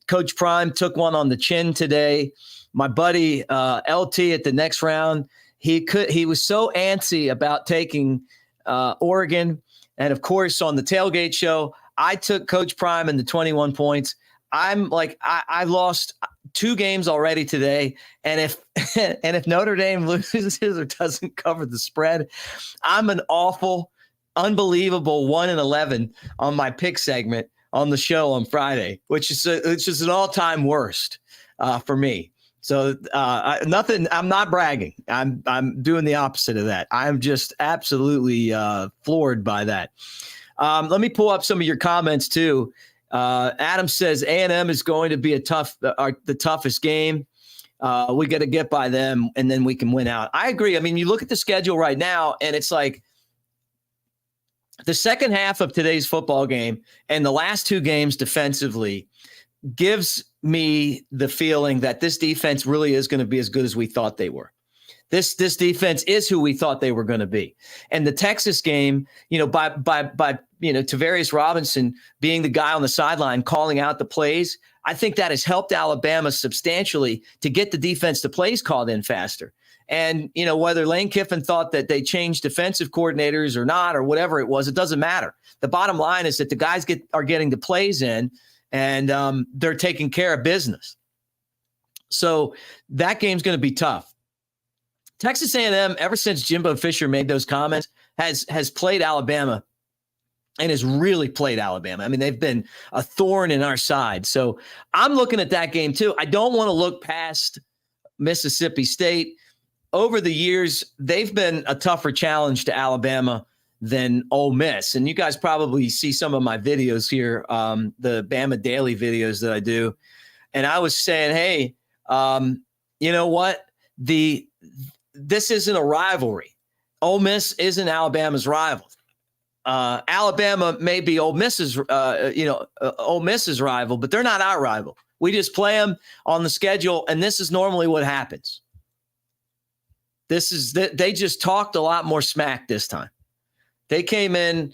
Coach Prime took one on the chin today. My buddy LT at the next round, he was so antsy about taking Oregon. And of course, on the tailgate show, I took Coach Prime in the 21 points. I'm like, I lost 2 games already today. And if Notre Dame loses or doesn't cover the spread, I'm an awful, unbelievable 1-11 on my pick segment on the show on Friday, which is an all-time worst for me. So nothing. I'm not bragging. I'm doing the opposite of that. I'm just absolutely floored by that. Let me pull up some of your comments too. Adam says A&M is going to be the toughest game. We got to get by them, and then we can win out. I agree. You look at the schedule right now, and it's like the second half of today's football game and the last 2 games defensively gives me the feeling that this defense really is going to be as good as we thought they were. This defense is who we thought they were going to be. And the Texas game, by Tavarius Robinson being the guy on the sideline calling out the plays, I think that has helped Alabama substantially to get the defense to plays called in faster. And, whether Lane Kiffin thought that they changed defensive coordinators or not, or whatever it was, it doesn't matter. The bottom line is that the guys are getting the plays in, and they're taking care of business. So that game's going to be tough. Texas A&M, ever since Jimbo Fisher made those comments, has played Alabama and has really played Alabama. I mean, they've been a thorn in our side. So I'm looking at that game too. I don't want to look past Mississippi State. Over the years, they've been a tougher challenge to Alabama than Ole Miss. And you guys probably see some of my videos here, the Bama Daily videos that I do. And I was saying, hey, you know what? This isn't a rivalry. Ole Miss isn't Alabama's rival. Alabama may be Ole Miss's rival, but they're not our rival. We just play them on the schedule, and this is normally what happens. They just talked a lot more smack this time. They came in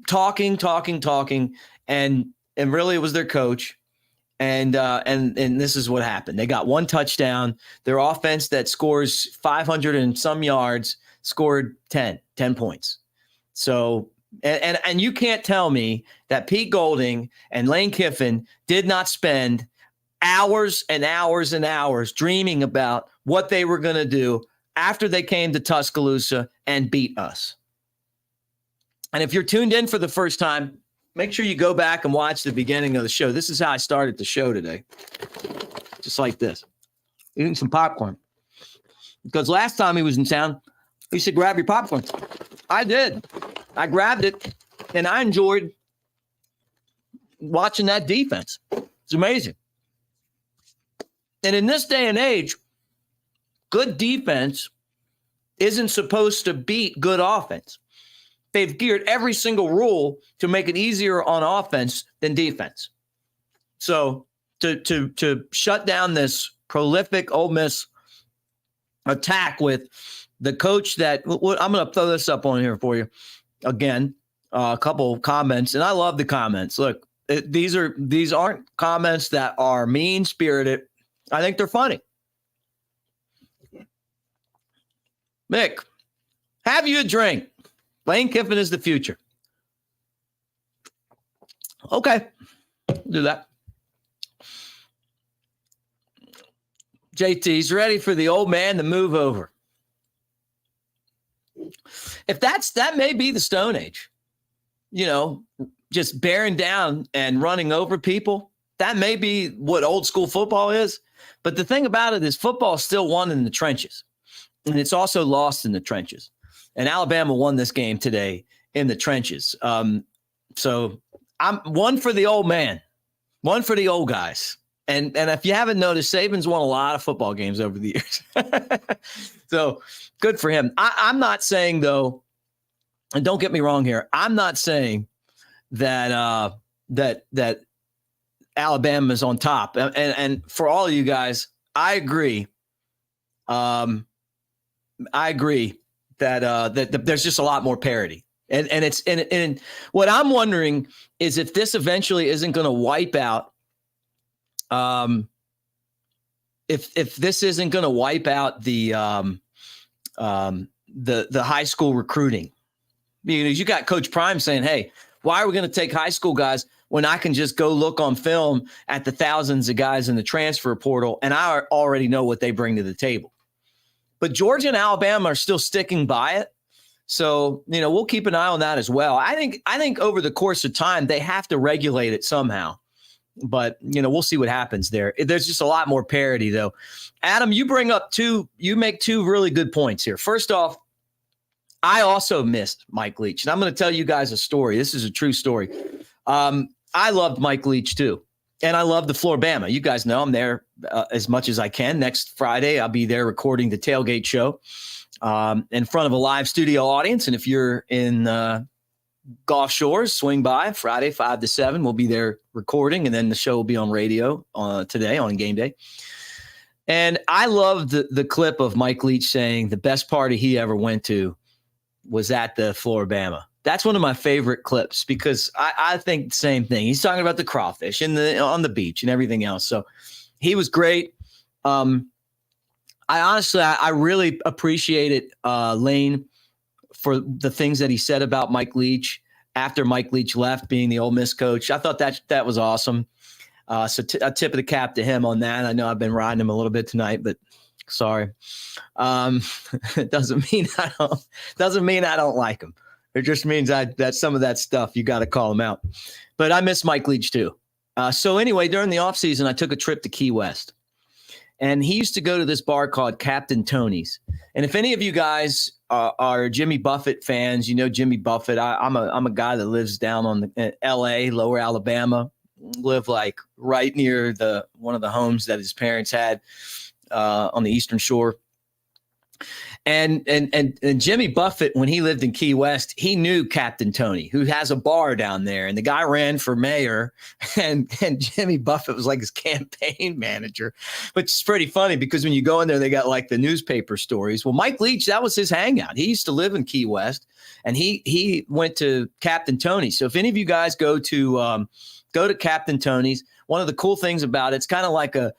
talking, and really it was their coach. And this is what happened. They got one touchdown. Their offense that scores 500 and some yards scored 10 points. So, and you can't tell me that Pete Golding and Lane Kiffin did not spend hours and hours and hours dreaming about what they were going to do after they came to Tuscaloosa and beat us. And if you're tuned in for the first time, make sure you go back and watch the beginning of the show. This is how I started the show today. Just like this. Eating some popcorn. Because last time he was in town, he said, grab your popcorn. I did. I grabbed it, and I enjoyed watching that defense. It's amazing. And in this day and age, good defense isn't supposed to beat good offense. They've geared every single rule to make it easier on offense than defense. So to shut down this prolific Ole Miss attack with the coach that I'm going to throw this up on here for you again, a couple of comments, and I love the comments. Look, these aren't comments that are mean spirited. I think they're funny. Mick, have you a drink? Lane Kiffin is the future. Okay, do that. JT's ready for the old man to move over. If that may be the Stone Age, just bearing down and running over people. That may be what old school football is. But the thing about it is football is still won in the trenches, and it's also lost in the trenches. And Alabama won this game today in the trenches. So I'm one for the old man, one for the old guys. And if you haven't noticed, Saban's won a lot of football games over the years. So good for him. I'm not saying, though, and don't get me wrong here, I'm not saying that that Alabama is on top. And for all of you guys, I agree. I agree that there's just a lot more parity. And what I'm wondering is if this eventually isn't going to wipe out if this isn't going to wipe out the high school recruiting. You got Coach Prime saying, hey, why are we going to take high school guys when I can just go look on film at the thousands of guys in the transfer portal and I already know what they bring to the table? But Georgia and Alabama are still sticking by it. So, we'll keep an eye on that as well. I think over the course of time, they have to regulate it somehow. But, we'll see what happens there. There's just a lot more parity, though. Adam, you make two really good points here. First off, I also missed Mike Leach. And I'm going to tell you guys a story. This is a true story. I loved Mike Leach, too. And I love the floor Bama. You guys know I'm there as much as I can. Next Friday, I'll be there recording the Tailgate show in front of a live studio audience. And if you're in Gulf Shores, swing by Friday, 5 to 7. We'll be there recording, and then the show will be on radio today on game day. And I love the clip of Mike Leach saying the best party he ever went to was at the Floribama. That's one of my favorite clips because I think the same thing. He's talking about the crawfish and on the beach and everything else. So he was great. I really appreciated Lane for the things that he said about Mike Leach after Mike Leach left being the Ole Miss coach. I thought that was awesome. So a tip of the cap to him on that. I know I've been riding him a little bit tonight, but sorry. It doesn't mean I don't like him. It just means that some of that stuff you got to call him out. But I miss Mike Leach too. So anyway, during the offseason, I took a trip to Key West. And he used to go to this bar called Captain Tony's. And if any of you guys are Jimmy Buffett fans, you know Jimmy Buffett. I'm a guy that lives down on the L.A., Lower Alabama. Live like right near one of the homes that his parents had on the Eastern Shore. And Jimmy Buffett, when he lived in Key West, he knew Captain Tony, who has a bar down there. And the guy ran for mayor, and Jimmy Buffett was like his campaign manager, which is pretty funny because when you go in there, they got like the newspaper stories. Well, Mike Leach, that was his hangout. He used to live in Key West, and he went to Captain Tony. So if any of you guys go to Captain Tony's, one of the cool things about it's kind of like a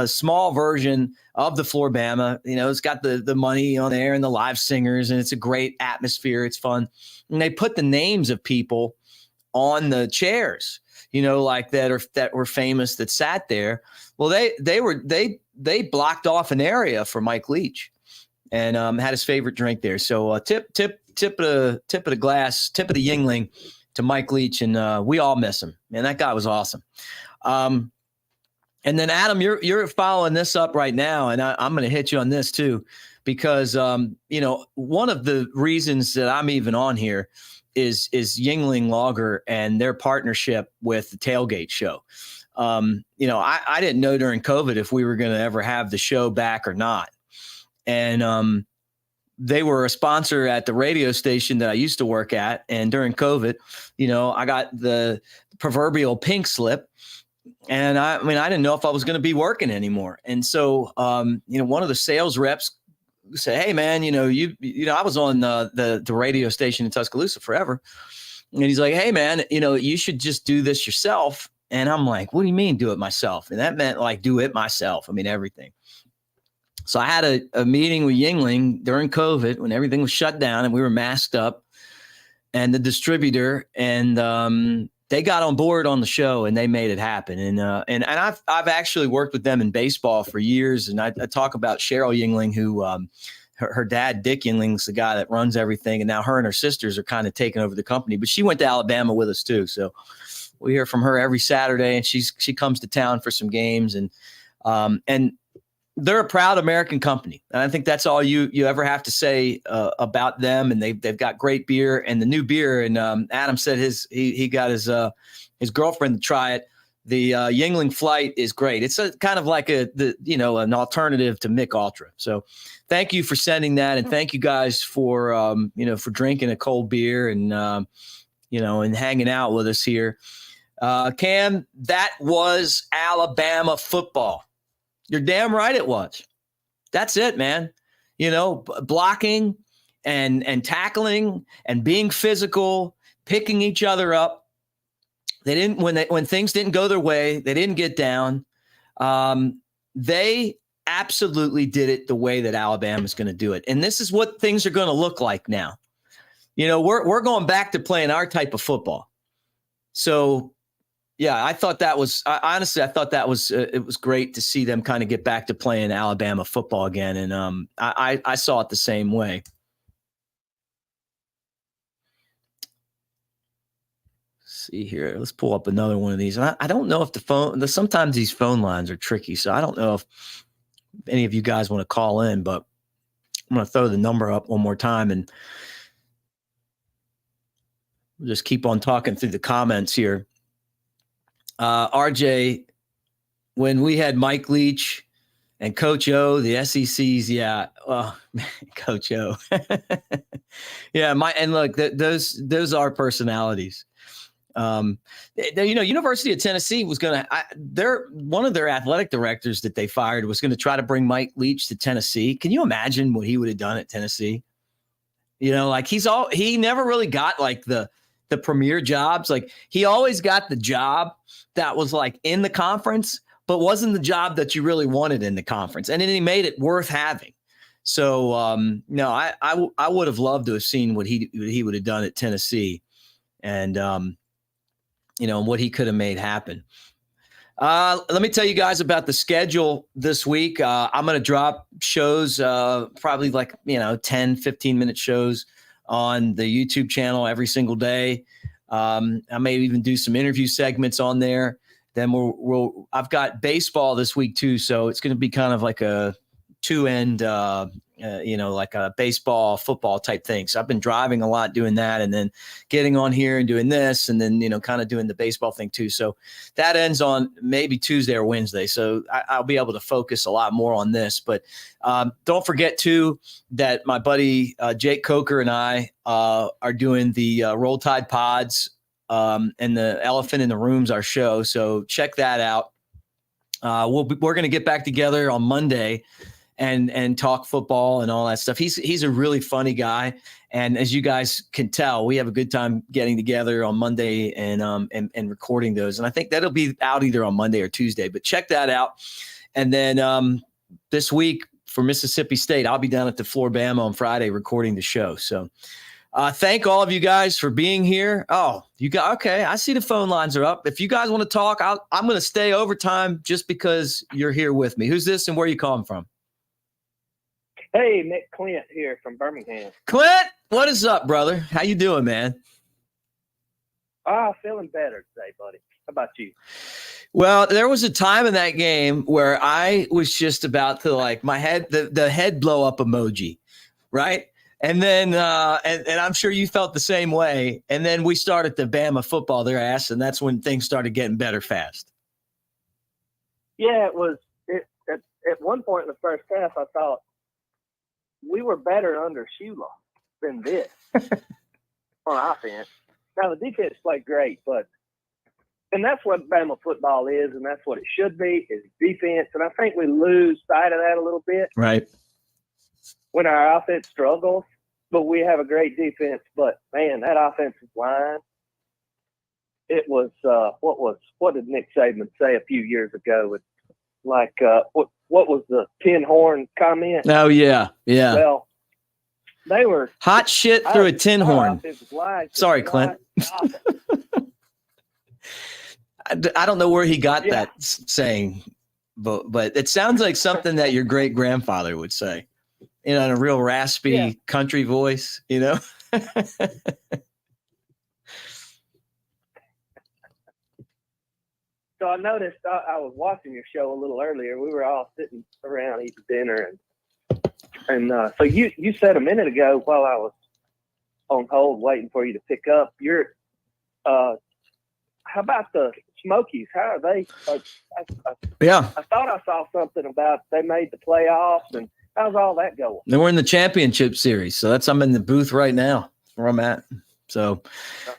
small version of the Floribama. You know, it's got the money on there and the live singers, and it's a great atmosphere. It's fun. And they put the names of people on the chairs, you know, like that were famous that sat there. Well, they blocked off an area for Mike Leach and had his favorite drink there. So tip of the glass, tip of the Yingling to Mike Leach, and we all miss him. Man, that guy was awesome. And then Adam, you're following this up right now, and I'm going to hit you on this too, because you know, one of the reasons that I'm even on here is Yingling Lager and their partnership with the Tailgate show. You know, I didn't know during COVID if we were going to ever have the show back or not, and they were a sponsor at the radio station that I used to work at. And during COVID, you know, I got the proverbial pink slip. And I didn't know if I was going to be working anymore. And so, you know, one of the sales reps said, "Hey man, you know, I was on the radio station in Tuscaloosa forever." And he's like, "Hey man, you know, you should just do this yourself." And I'm like, "What do you mean do it myself?" And that meant like do it myself. I mean, everything. So I had a meeting with Yingling during COVID when everything was shut down and we were masked up, and the distributor, and they got on board on the show and they made it happen. And I've actually worked with them in baseball for years. And I talk about Cheryl Yingling, who her dad, Dick Yingling's the guy that runs everything. And now her and her sisters are kind of taking over the company, but she went to Alabama with us too. So we hear from her every Saturday, and she comes to town for some games, and they're a proud American company. And I think that's all you ever have to say about them. And they've got great beer, and the new beer. And Adam said he got his girlfriend to try it. The Yingling Flight is great. It's a kind of like an alternative to Mick Ultra. So thank you for sending that. And thank you guys for, for drinking a cold beer and, and hanging out with us here. Cam, that was Alabama football. You're damn right it was. That's it, man. You know, blocking and tackling and being physical, picking each other up. They didn't when things didn't go their way, they didn't get down. They absolutely did it the way that Alabama's going to do it. And this is what things are going to look like now. You know, we're going back to playing our type of football. So yeah, I thought that was it was great to see them kind of get back to playing Alabama football again. And I saw it the same way. Let's see here. Let's pull up another one of these. And I don't know if sometimes these phone lines are tricky. So I don't know if any of you guys want to call in, but I'm going to throw the number up one more time and we'll just keep on talking through the comments here. RJ, when we had Mike Leach And Coach O, the SEC's, yeah. Oh, Coach O. Yeah, and look, those are personalities. University of Tennessee was going to, one of their athletic directors that they fired was going to try to bring Mike Leach to Tennessee. Can you imagine what he would have done at Tennessee? Like he never really got like the premier jobs. Like he always got the job that was like in the conference, but wasn't the job that you really wanted in the conference. And then he made it worth having. So, no, I would have loved to have seen what he would have done at Tennessee and, what he could have made happen. Let me tell you guys about the schedule this week. I'm going to drop shows, probably like, 10, 15-minute shows on the YouTube channel every single day. I may even do some interview segments on there. Then I've got baseball this week too. So it's going to be kind of like a two-end, like a baseball, football type thing. So I've been driving a lot doing that and then getting on here and doing this and then, kind of doing the baseball thing too. So that ends on maybe Tuesday or Wednesday. So I'll be able to focus a lot more on this. But don't forget too that my buddy Jake Coker and I are doing the Roll Tide Pods and the Elephant in the Room's our show. So check that out. We're going to get back together on Monday and talk football and all that stuff. He's a really funny guy. And as you guys can tell, we have a good time getting together on Monday and recording those. And I think that'll be out either on Monday or Tuesday, but check that out. And then this week for Mississippi State, I'll be down at the Floor Bama on Friday recording the show. So thank all of you guys for being here. Oh, okay. I see the phone lines are up. If you guys want to talk, I'm going to stay overtime just because you're here with me. Who's this and where are you calling from? Hey, Nick Clint here from Birmingham. Clint, what is up, brother? How you doing, man? Feeling better today, buddy. How about you? Well, there was a time in that game where I was just about to like my head, the head blow up emoji, right? And then, and I'm sure you felt the same way. And then we started to Bama football their ass, and that's when things started getting better fast. Yeah, it was. At one point in the first half, I thought we were better under Shula than this on offense. Now, the defense played great, and that's what Bama football is, and that's what it should be, is defense. And I think we lose sight of that a little bit. Right. When our offense struggles, but we have a great defense. But, man, that offensive line, it was what did Nick Saban say a few years ago? It's like what was the tin horn comment? Oh, yeah. Yeah. Well, they were hot shit through a tin horn. Sorry, Clint. I don't know where he got that saying, but it sounds like something that your great grandfather would say, in a real raspy country voice, So I noticed I was watching your show a little earlier. We were all sitting around eating dinner, and so you said a minute ago while I was on hold waiting for you to pick up, how about the Smokies? How are they? I thought I saw something about they made the playoffs, and how's all that going? They were in the championship series, so I'm in the booth right now. That's where I'm at. So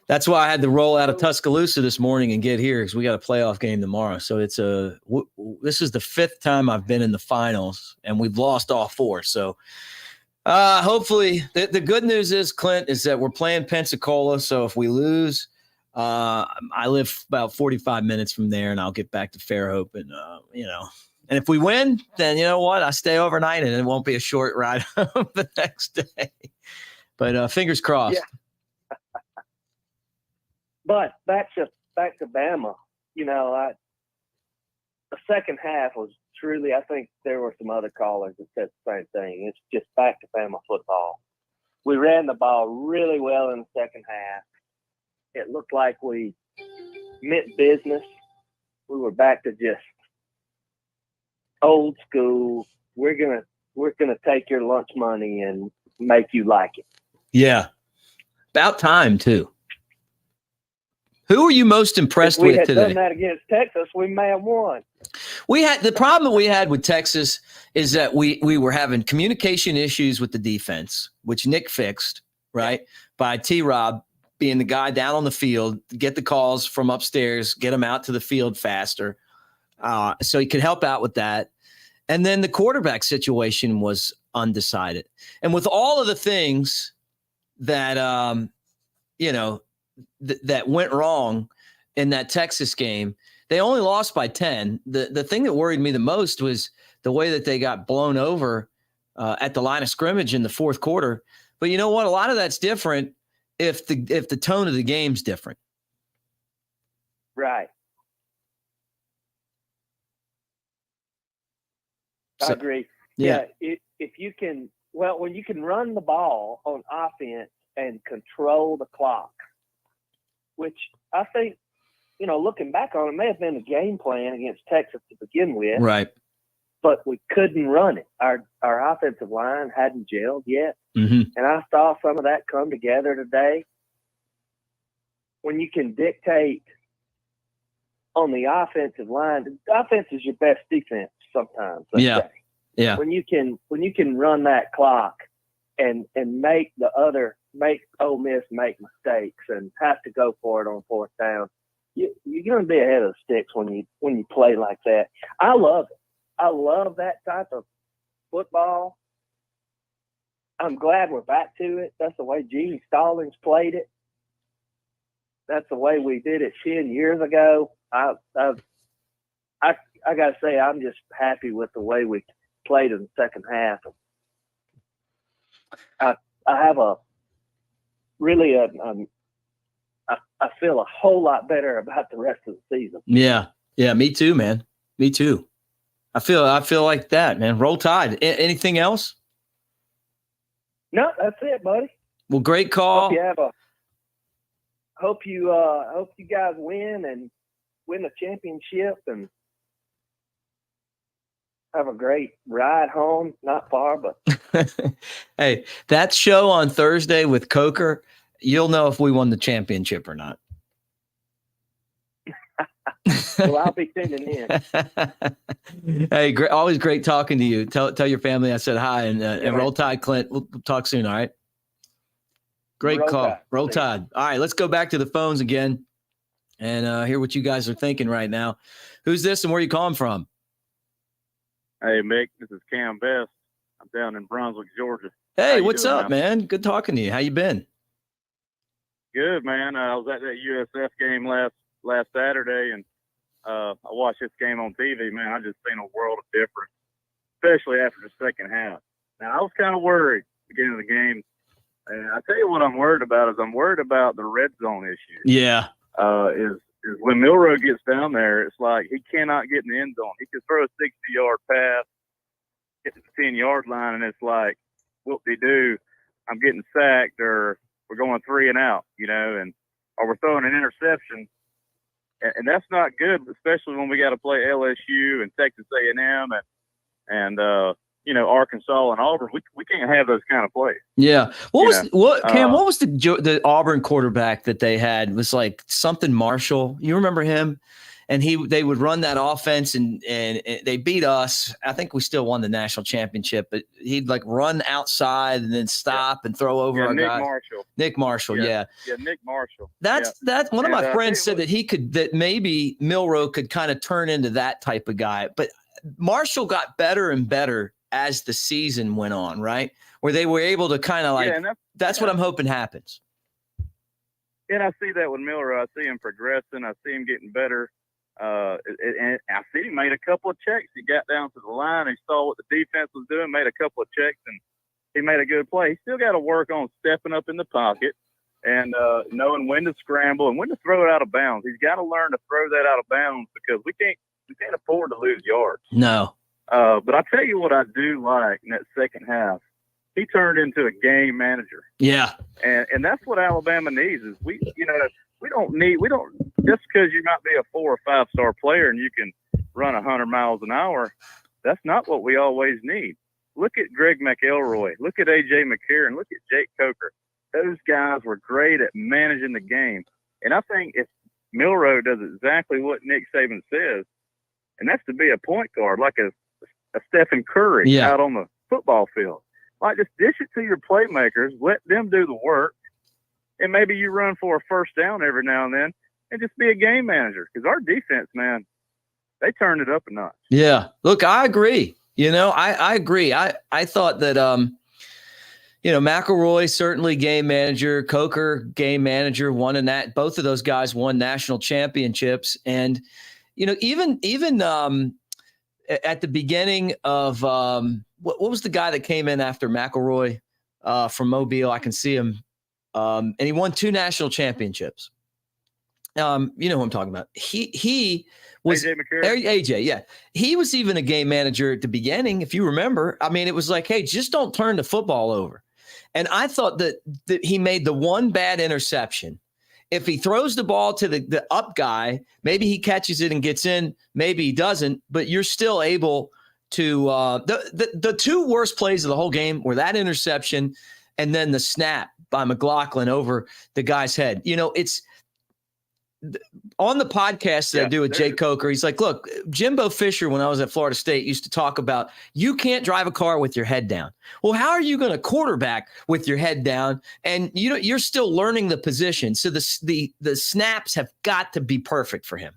that's why I had to roll out of Tuscaloosa this morning and get here because we got a playoff game tomorrow. So this is the fifth time I've been in the finals, and we've lost all four. So hopefully the good news is, Clint, is that we're playing Pensacola. So if we lose, I live about 45 minutes from there, and I'll get back to Fairhope, and and if we win, then you know what? I stay overnight, and it won't be a short ride home the next day. But fingers crossed. Yeah. But back to Bama, the second half was truly, I think there were some other callers that said the same thing. It's just back to Bama football. We ran the ball really well in the second half. It looked like we meant business. We were back to just old school. We're gonna take your lunch money and make you like it. Yeah, about time too. Who are you most impressed if we with had today? done that against Texas, we may have won. We had the problem we had with Texas is that we were having communication issues with the defense, which Nick fixed, right? By T-Rob being the guy down on the field, get the calls from upstairs, get them out to the field faster. So he could help out with that. And then the quarterback situation was undecided. And with all of the things that, that went wrong in that Texas game, they only lost by 10. The thing that worried me the most was the way that they got blown over at the line of scrimmage in the fourth quarter. But you know what? A lot of that's different if the tone of the game's different. Right. I agree. Yeah. If you can, when you can run the ball on offense and control the clock, which I think, looking back on it, may have been a game plan against Texas to begin with. Right. But we couldn't run it. Our offensive line hadn't gelled yet. Mm-hmm. And I saw some of that come together today. When you can dictate on the offensive line, the offense is your best defense sometimes. Let's say. Yeah. When you can run that clock and make Ole Miss make mistakes and have to go for it on fourth down, you're going to be ahead of the sticks when you play like that. I love it. I love that type of football. I'm glad we're back to it. That's the way Gene Stallings played it. That's the way we did it 10 years ago. I got to say, I'm just happy with the way we played in the second half. I have I feel a whole lot better about the rest of the season. Yeah. Yeah. Me too, man. Me too. I feel like that, man. Roll Tide. Anything else? No, that's it, buddy. Well, great call. Hope you guys win the championship and have a great ride home. Not far, but hey, that show on Thursday with Coker, you'll know if we won the championship or not. Well, I'll be tuning in. Hey, always great talking to you. Tell your family I said hi and Roll Tide, Clint. We'll talk soon. All right. Great call. Roll Tide. All right, let's go back to the phones again and hear what you guys are thinking right now. Who's this and where are you calling from? Hey, Mick, this is Cam Best. I'm down in Brunswick, Georgia. Hey, what's up, man? Good talking to you. How you been? Good, man. I was at that USF game last Saturday, and I watched this game on TV. Man, I just seen a world of difference, especially after the second half. Now, I was kind of worried at the beginning of the game. And I tell you what I'm worried about is I'm worried about the red zone issue. Yeah. Is when Milroe gets down there, it's like he cannot get in the end zone. He could throw a 60-yard pass, get to the 10-yard line, and it's like, whoop-de-doo, I'm getting sacked, or we're going 3 and out, or we're throwing an interception. And that's not good, especially when we got to play LSU and Texas A&M and Arkansas and Auburn. We can't have those kind of plays. Yeah. Cam, what was the Auburn quarterback that they had? It was like something Marshall. You remember him? And they would run that offense and they beat us. I think we still won the national championship, but he'd like run outside and then stop and throw over our guy. Nick Marshall. Yeah, Nick Marshall. That's one of my friends said that maybe Milroe could kind of turn into that type of guy. But Marshall got better and better as the season went on, right? Where they were able to kind of that's what I'm hoping happens. And I see that with Milroe. I see him progressing. I see him getting better. And I see he made a couple of checks. He got down to the line. He saw what the defense was doing, made a couple of checks, and he made a good play. He still got to work on stepping up in the pocket and knowing when to scramble and when to throw it out of bounds. He's got to learn to throw that out of bounds because we can't afford to lose yards. No. But I tell you what I do like in that second half. He turned into a game manager. Yeah. And that's what Alabama needs is we don't just because you might be a 4 or 5 star player and you can run 100 miles an hour, that's not what we always need. Look at Greg McElroy. Look at A.J. McCarron. Look at Jake Coker. Those guys were great at managing the game. And I think if Milroe does exactly what Nick Saban says, and that's to be a point guard, like a Stephen Curry out on the football field. Like, just dish it to your playmakers, let them do the work, and maybe you run for a first down every now and then, and just be a game manager. Because our defense, man, they turned it up a notch. Yeah. Look, I agree. I agree. I thought that, McElroy, certainly game manager, Coker, game manager, won in that. Both of those guys won national championships. And, even at the beginning of what was the guy that came in after McElroy from Mobile? I can see him. And he won 2 national championships. You know who I'm talking about. He was AJ. Yeah. He was even a game manager at the beginning. If you remember, I mean, it was like, hey, just don't turn the football over. And I thought that he made the one bad interception. If he throws the ball to the up guy, maybe he catches it and gets in, maybe he doesn't, but you're still able to the 2 worst plays of the whole game were that interception and then the snap by McLaughlin over the guy's head. It's on the podcast that I do with Jay Coker. He's like, look, Jimbo Fisher, when I was at Florida State, used to talk about you can't drive a car with your head down. Well, how are you going to quarterback with your head down? And you're still learning the position. So the snaps have got to be perfect for him.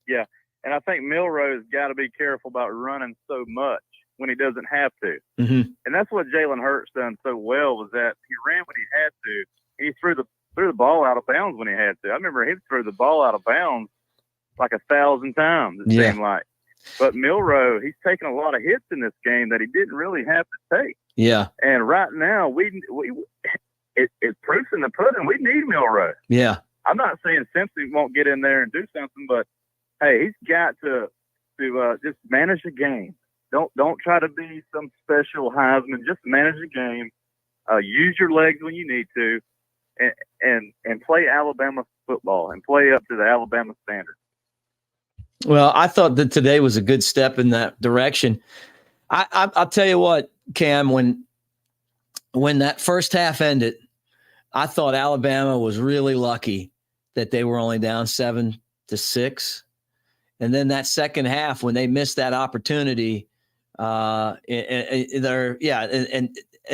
Yeah. And I think Milroe's got to be careful about running so much when he doesn't have to. Mm-hmm. And that's what Jalen Hurts done so well, was that he ran when he had to. He threw the ball out of bounds when he had to. I remember he threw the ball out of bounds like 1,000 times, it seemed like. But Milroe, he's taken a lot of hits in this game that he didn't really have to take. Yeah. And right now, it's proof in the pudding. We need Milroe. Yeah. I'm not saying Simpson won't get in there and do something, but hey, he's got to just manage the game. Don't try to be some special Heisman. Just manage the game. Use your legs when you need to. And play Alabama football and play up to the Alabama standard. Well, I thought that today was a good step in that direction. I'll tell you what, Cam, when that first half ended, I thought Alabama was really lucky that they were only down 7-6. And then that second half, when they missed that opportunity, and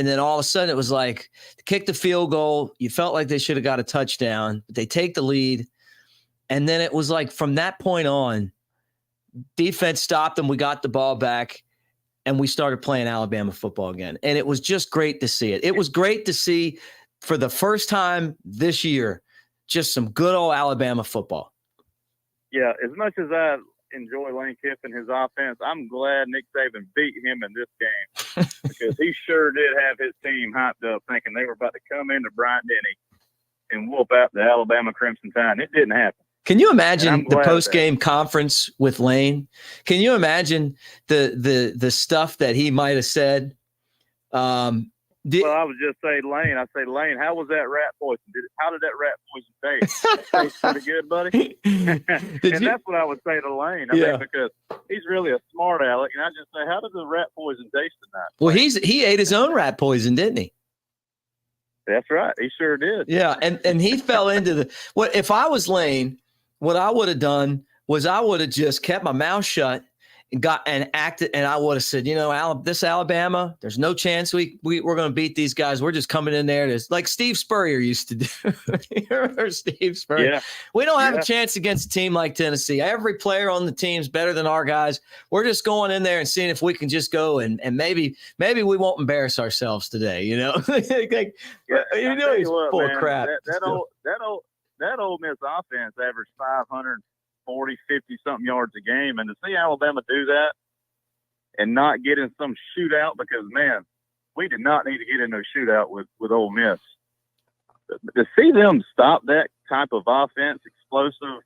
then all of a sudden it was like kick the field goal. You felt like they should have got a touchdown, but they take the lead. And then it was like from that point on, defense stopped them. We got the ball back and we started playing Alabama football again. And it was just great to see it. It was great to see for the first time this year, just some good old Alabama football. Yeah. As much as I enjoy Lane Kiffin, his offense, I'm glad Nick Saban beat him in this game because he sure did have his team hyped up thinking they were about to come into Bryant-Denny and whoop out the Alabama Crimson Tide. It didn't happen. Can you imagine the post-game conference with Lane? Can you imagine the stuff that he might have said? Well, I would just say, Lane. I say, Lane, how was that rat poison? How did that rat poison taste? It tastes pretty good, buddy. That's what I would say to Lane. I mean, because he's really a smart aleck, and I just say, how did the rat poison taste tonight? Well, he ate his own rat poison, didn't he? That's right. He sure did. Yeah, and he fell into what if I was Lane, what I would have done was I would have just kept my mouth shut and acted, and I would have said, this Alabama, there's no chance we're going to beat these guys. We're just coming in there like Steve Spurrier used to do. You remember Steve Spurrier? Yeah. We don't have a chance against a team like Tennessee. Every player on the team's better than our guys. We're just going in there and seeing if we can just go and maybe we won't embarrass ourselves today. He's full of crap. That Ole Miss offense averaged 540, 50-something yards a game. And to see Alabama do that and not get in some shootout, because, man, we did not need to get in a shootout with Ole Miss. To see them stop that type of offense, explosive,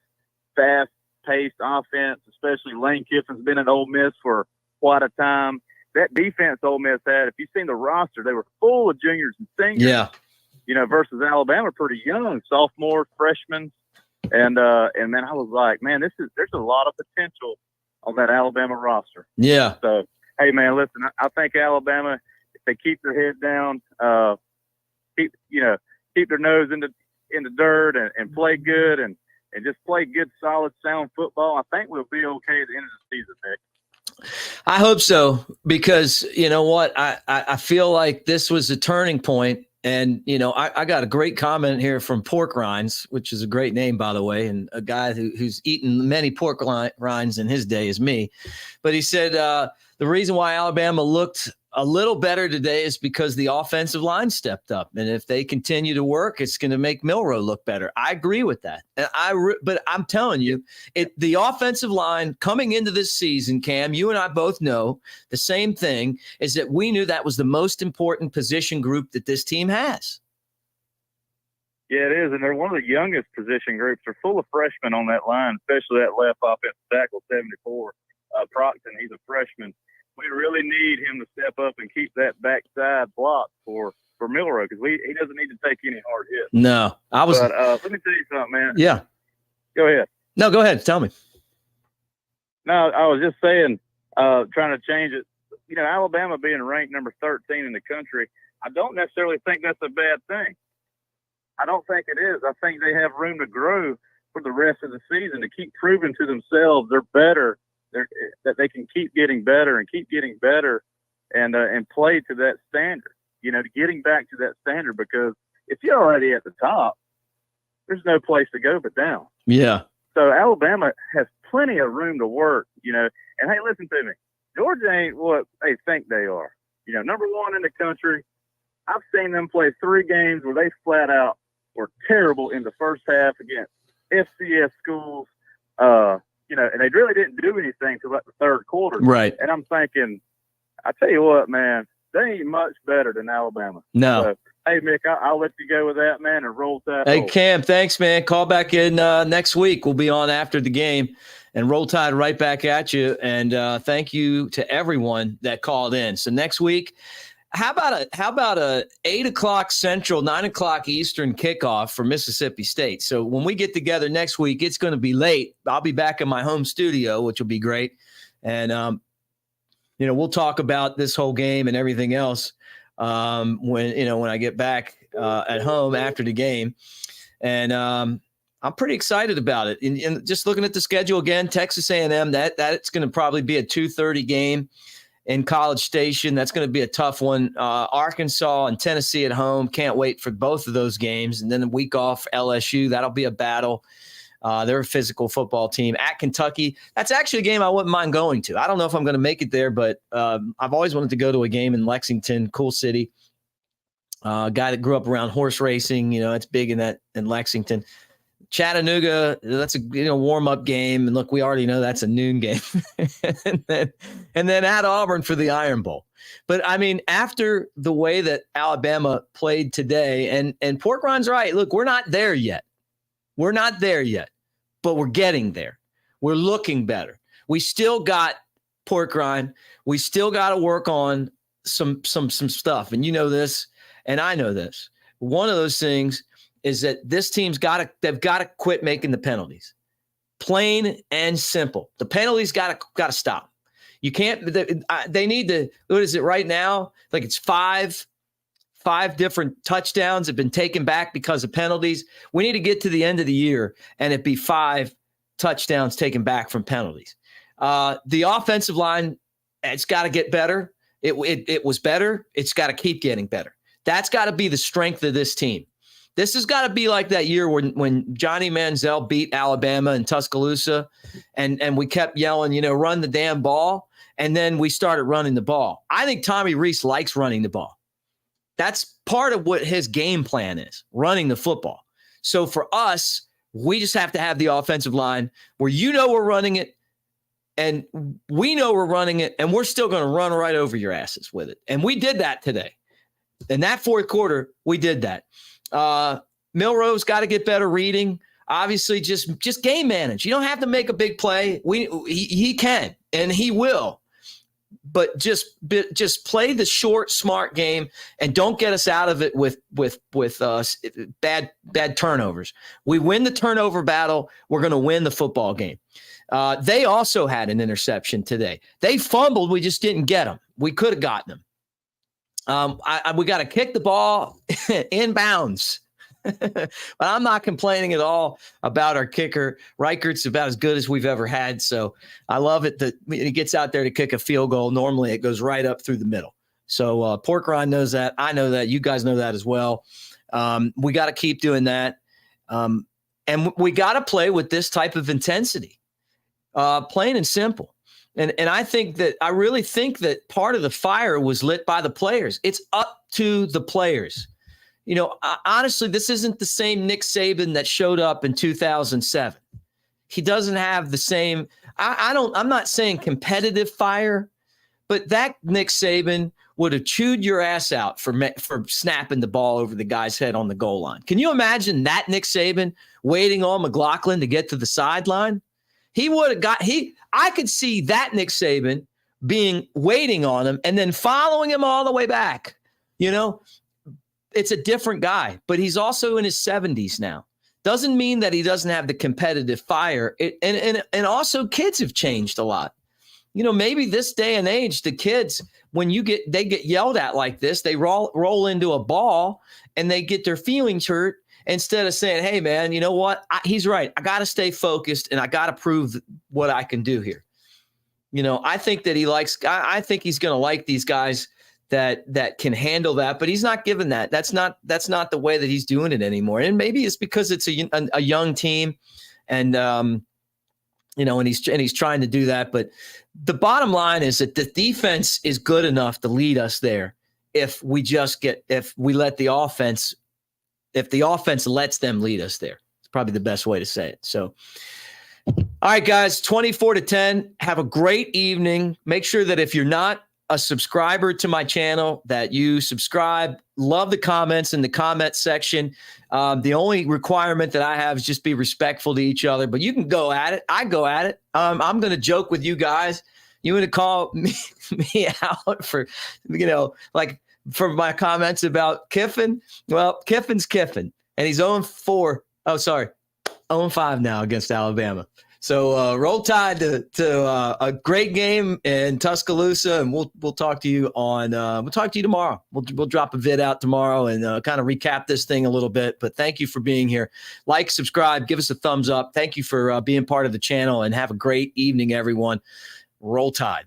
fast-paced offense, especially Lane Kiffin's been at Ole Miss for quite a time. That defense Ole Miss had, if you've seen the roster, they were full of juniors and seniors. Yeah. Versus Alabama, pretty young, sophomore, freshmen. And then I was like, man, there's a lot of potential on that Alabama roster. Yeah. So, hey, man, listen, I think Alabama, if they keep their head down, keep their nose in the dirt and play good and and just play good, solid, sound football, I think we'll be okay at the end of the season, Nick. I hope so, because you know what? I feel like this was a turning point. And, you know, I got a great comment here from Pork Rinds, which is a great name, by the way, and a guy who's eaten many pork rinds in his day is me. But he said the reason why Alabama looked a little better today is because the offensive line stepped up. And if they continue to work, it's going to make Milroe look better. I agree with that. And but I'm telling you, the offensive line coming into this season, Cam, you and I both know the same thing, is that we knew that was the most important position group that this team has. Yeah, it is. And they're one of the youngest position groups. They're full of freshmen on that line, especially that left offensive tackle, 74. Procton, he's a freshman. We really need him to step up and keep that backside block for Milroe, because he doesn't need to take any hard hits. No, But let me tell you something, man. Yeah. Go ahead. No, go ahead. Tell me. No, I was just saying, trying to change it. You know, Alabama being ranked number 13 in the country, I don't necessarily think that's a bad thing. I don't think it is. I think they have room to grow for the rest of the season, to keep proving to themselves they're better. That they can keep getting better and play to that standard, you know, to getting back to that standard, because if you're already at the top, there's no place to go but down. Yeah. So Alabama has plenty of room to work, you know, and hey, listen to me. Georgia ain't what they think they are. You know, number one in the country. I've seen them play 3 games where they flat out were terrible in the first half against FCS schools, you know, and they really didn't do anything till like the third quarter. Right. And I'm thinking, I tell you what, man, they ain't much better than Alabama. No. So, hey, Mick, I'll let you go with that, man, and roll Tide. Hey, Cam, thanks, man. Call back in next week. We'll be on after the game, and Roll Tide right back at you. And thank you to everyone that called in. So next week, how about a 8 o'clock Central, 9 o'clock Eastern kickoff for Mississippi State? So when we get together next week, it's going to be late. I'll be back in my home studio, which will be great. And, you know, we'll talk about this whole game and everything else when I get back at home after the game. And I'm pretty excited about it. And just looking at the schedule again, Texas A&M, that's going to probably be a 2:30 game. In College Station, that's going to be a tough one. Arkansas and Tennessee at home. Can't wait for both of those games. And then a week off, LSU. That'll be a battle. They're a physical football team. At Kentucky, that's actually a game I wouldn't mind going to. I don't know if I'm going to make it there, but I've always wanted to go to a game in Lexington, cool city. Guy that grew up around horse racing, you know, it's big in Lexington. Chattanooga, that's a warm-up game. And look, we already know that's a noon game. and then at Auburn for the Iron Bowl. But, I mean, after the way that Alabama played today, and Pork Ron's right, look, we're not there yet. We're not there yet, but we're getting there. We're looking better. We still got Pork Rind. We still got to work on some stuff. And you know this, and I know this. One of those things is that this team's they've got to quit making the penalties. Plain and simple. The penalties got to stop. You can't, they need to, what is it right now? Like it's five different touchdowns have been taken back because of penalties. We need to get to the end of the year and it be 5 touchdowns taken back from penalties. The offensive line, it's got to get better. It was better. It's got to keep getting better. That's got to be the strength of this team. This has got to be like that year when Johnny Manziel beat Alabama in Tuscaloosa and we kept yelling, run the damn ball. And then we started running the ball. I think Tommy Rees likes running the ball. That's part of what his game plan is, running the football. So for us, we just have to have the offensive line where we're running it and we know we're running it and we're still going to run right over your asses with it. And we did that today. In that fourth quarter, we did that. Milroe's got to get better reading. Obviously, just game manage. You don't have to make a big play. He can and he will, but just play the short, smart game and don't get us out of it with bad turnovers. We win the turnover battle. We're going to win the football game. They also had an interception today. They fumbled. We just didn't get them. We could have gotten them. We got to kick the ball in bounds. But I'm not complaining at all about our kicker. Reichert's about as good as we've ever had. So I love it that when he gets out there to kick a field goal. Normally it goes right up through the middle. So Pork Rind knows that. I know that. You guys know that as well. We got to keep doing that. And we got to play with this type of intensity, plain and simple. And I really think that part of the fire was lit by the players. It's up to the players. Honestly, this isn't the same Nick Saban that showed up in 2007. He doesn't have the same. I'm not saying competitive fire, but that Nick Saban would have chewed your ass out for snapping the ball over the guy's head on the goal line. Can you imagine that Nick Saban waiting on McLaughlin to get to the sideline? He would have got. I could see that Nick Saban waiting on him and then following him all the way back. It's a different guy, but he's also in his 70s now. Doesn't mean that he doesn't have the competitive fire. And also kids have changed a lot. Maybe this day and age, the kids, when they get yelled at like this, they roll into a ball and they get their feelings hurt instead of saying, hey, man, you know what? He's right. I got to stay focused and I got to prove what I can do here. I think that I think he's going to like these guys that can handle that, but he's not given that. That's not the way that he's doing it anymore. And maybe it's because it's a young team and, and he's trying to do that. But the bottom line is that the defense is good enough to lead us there. If the offense lets them lead us there, it's probably the best way to say it. So, all right, guys, 24-10, have a great evening. Make sure that if you're not a subscriber to my channel, that you subscribe. Love the comments in the comment section. The only requirement that I have is just be respectful to each other, but you can go at it. I go at it. I'm going to joke with you guys. You want to call me out for, for my comments about Kiffin? Well, Kiffin's Kiffin, and he's 0-4. Oh, sorry, 0-5 now against Alabama. So roll Tide to a great game in Tuscaloosa, and we'll talk to you tomorrow. We'll drop a vid out tomorrow and kind of recap this thing a little bit. But thank you for being here. Like, subscribe, give us a thumbs up. Thank you for being part of the channel, and have a great evening, everyone. Roll Tide.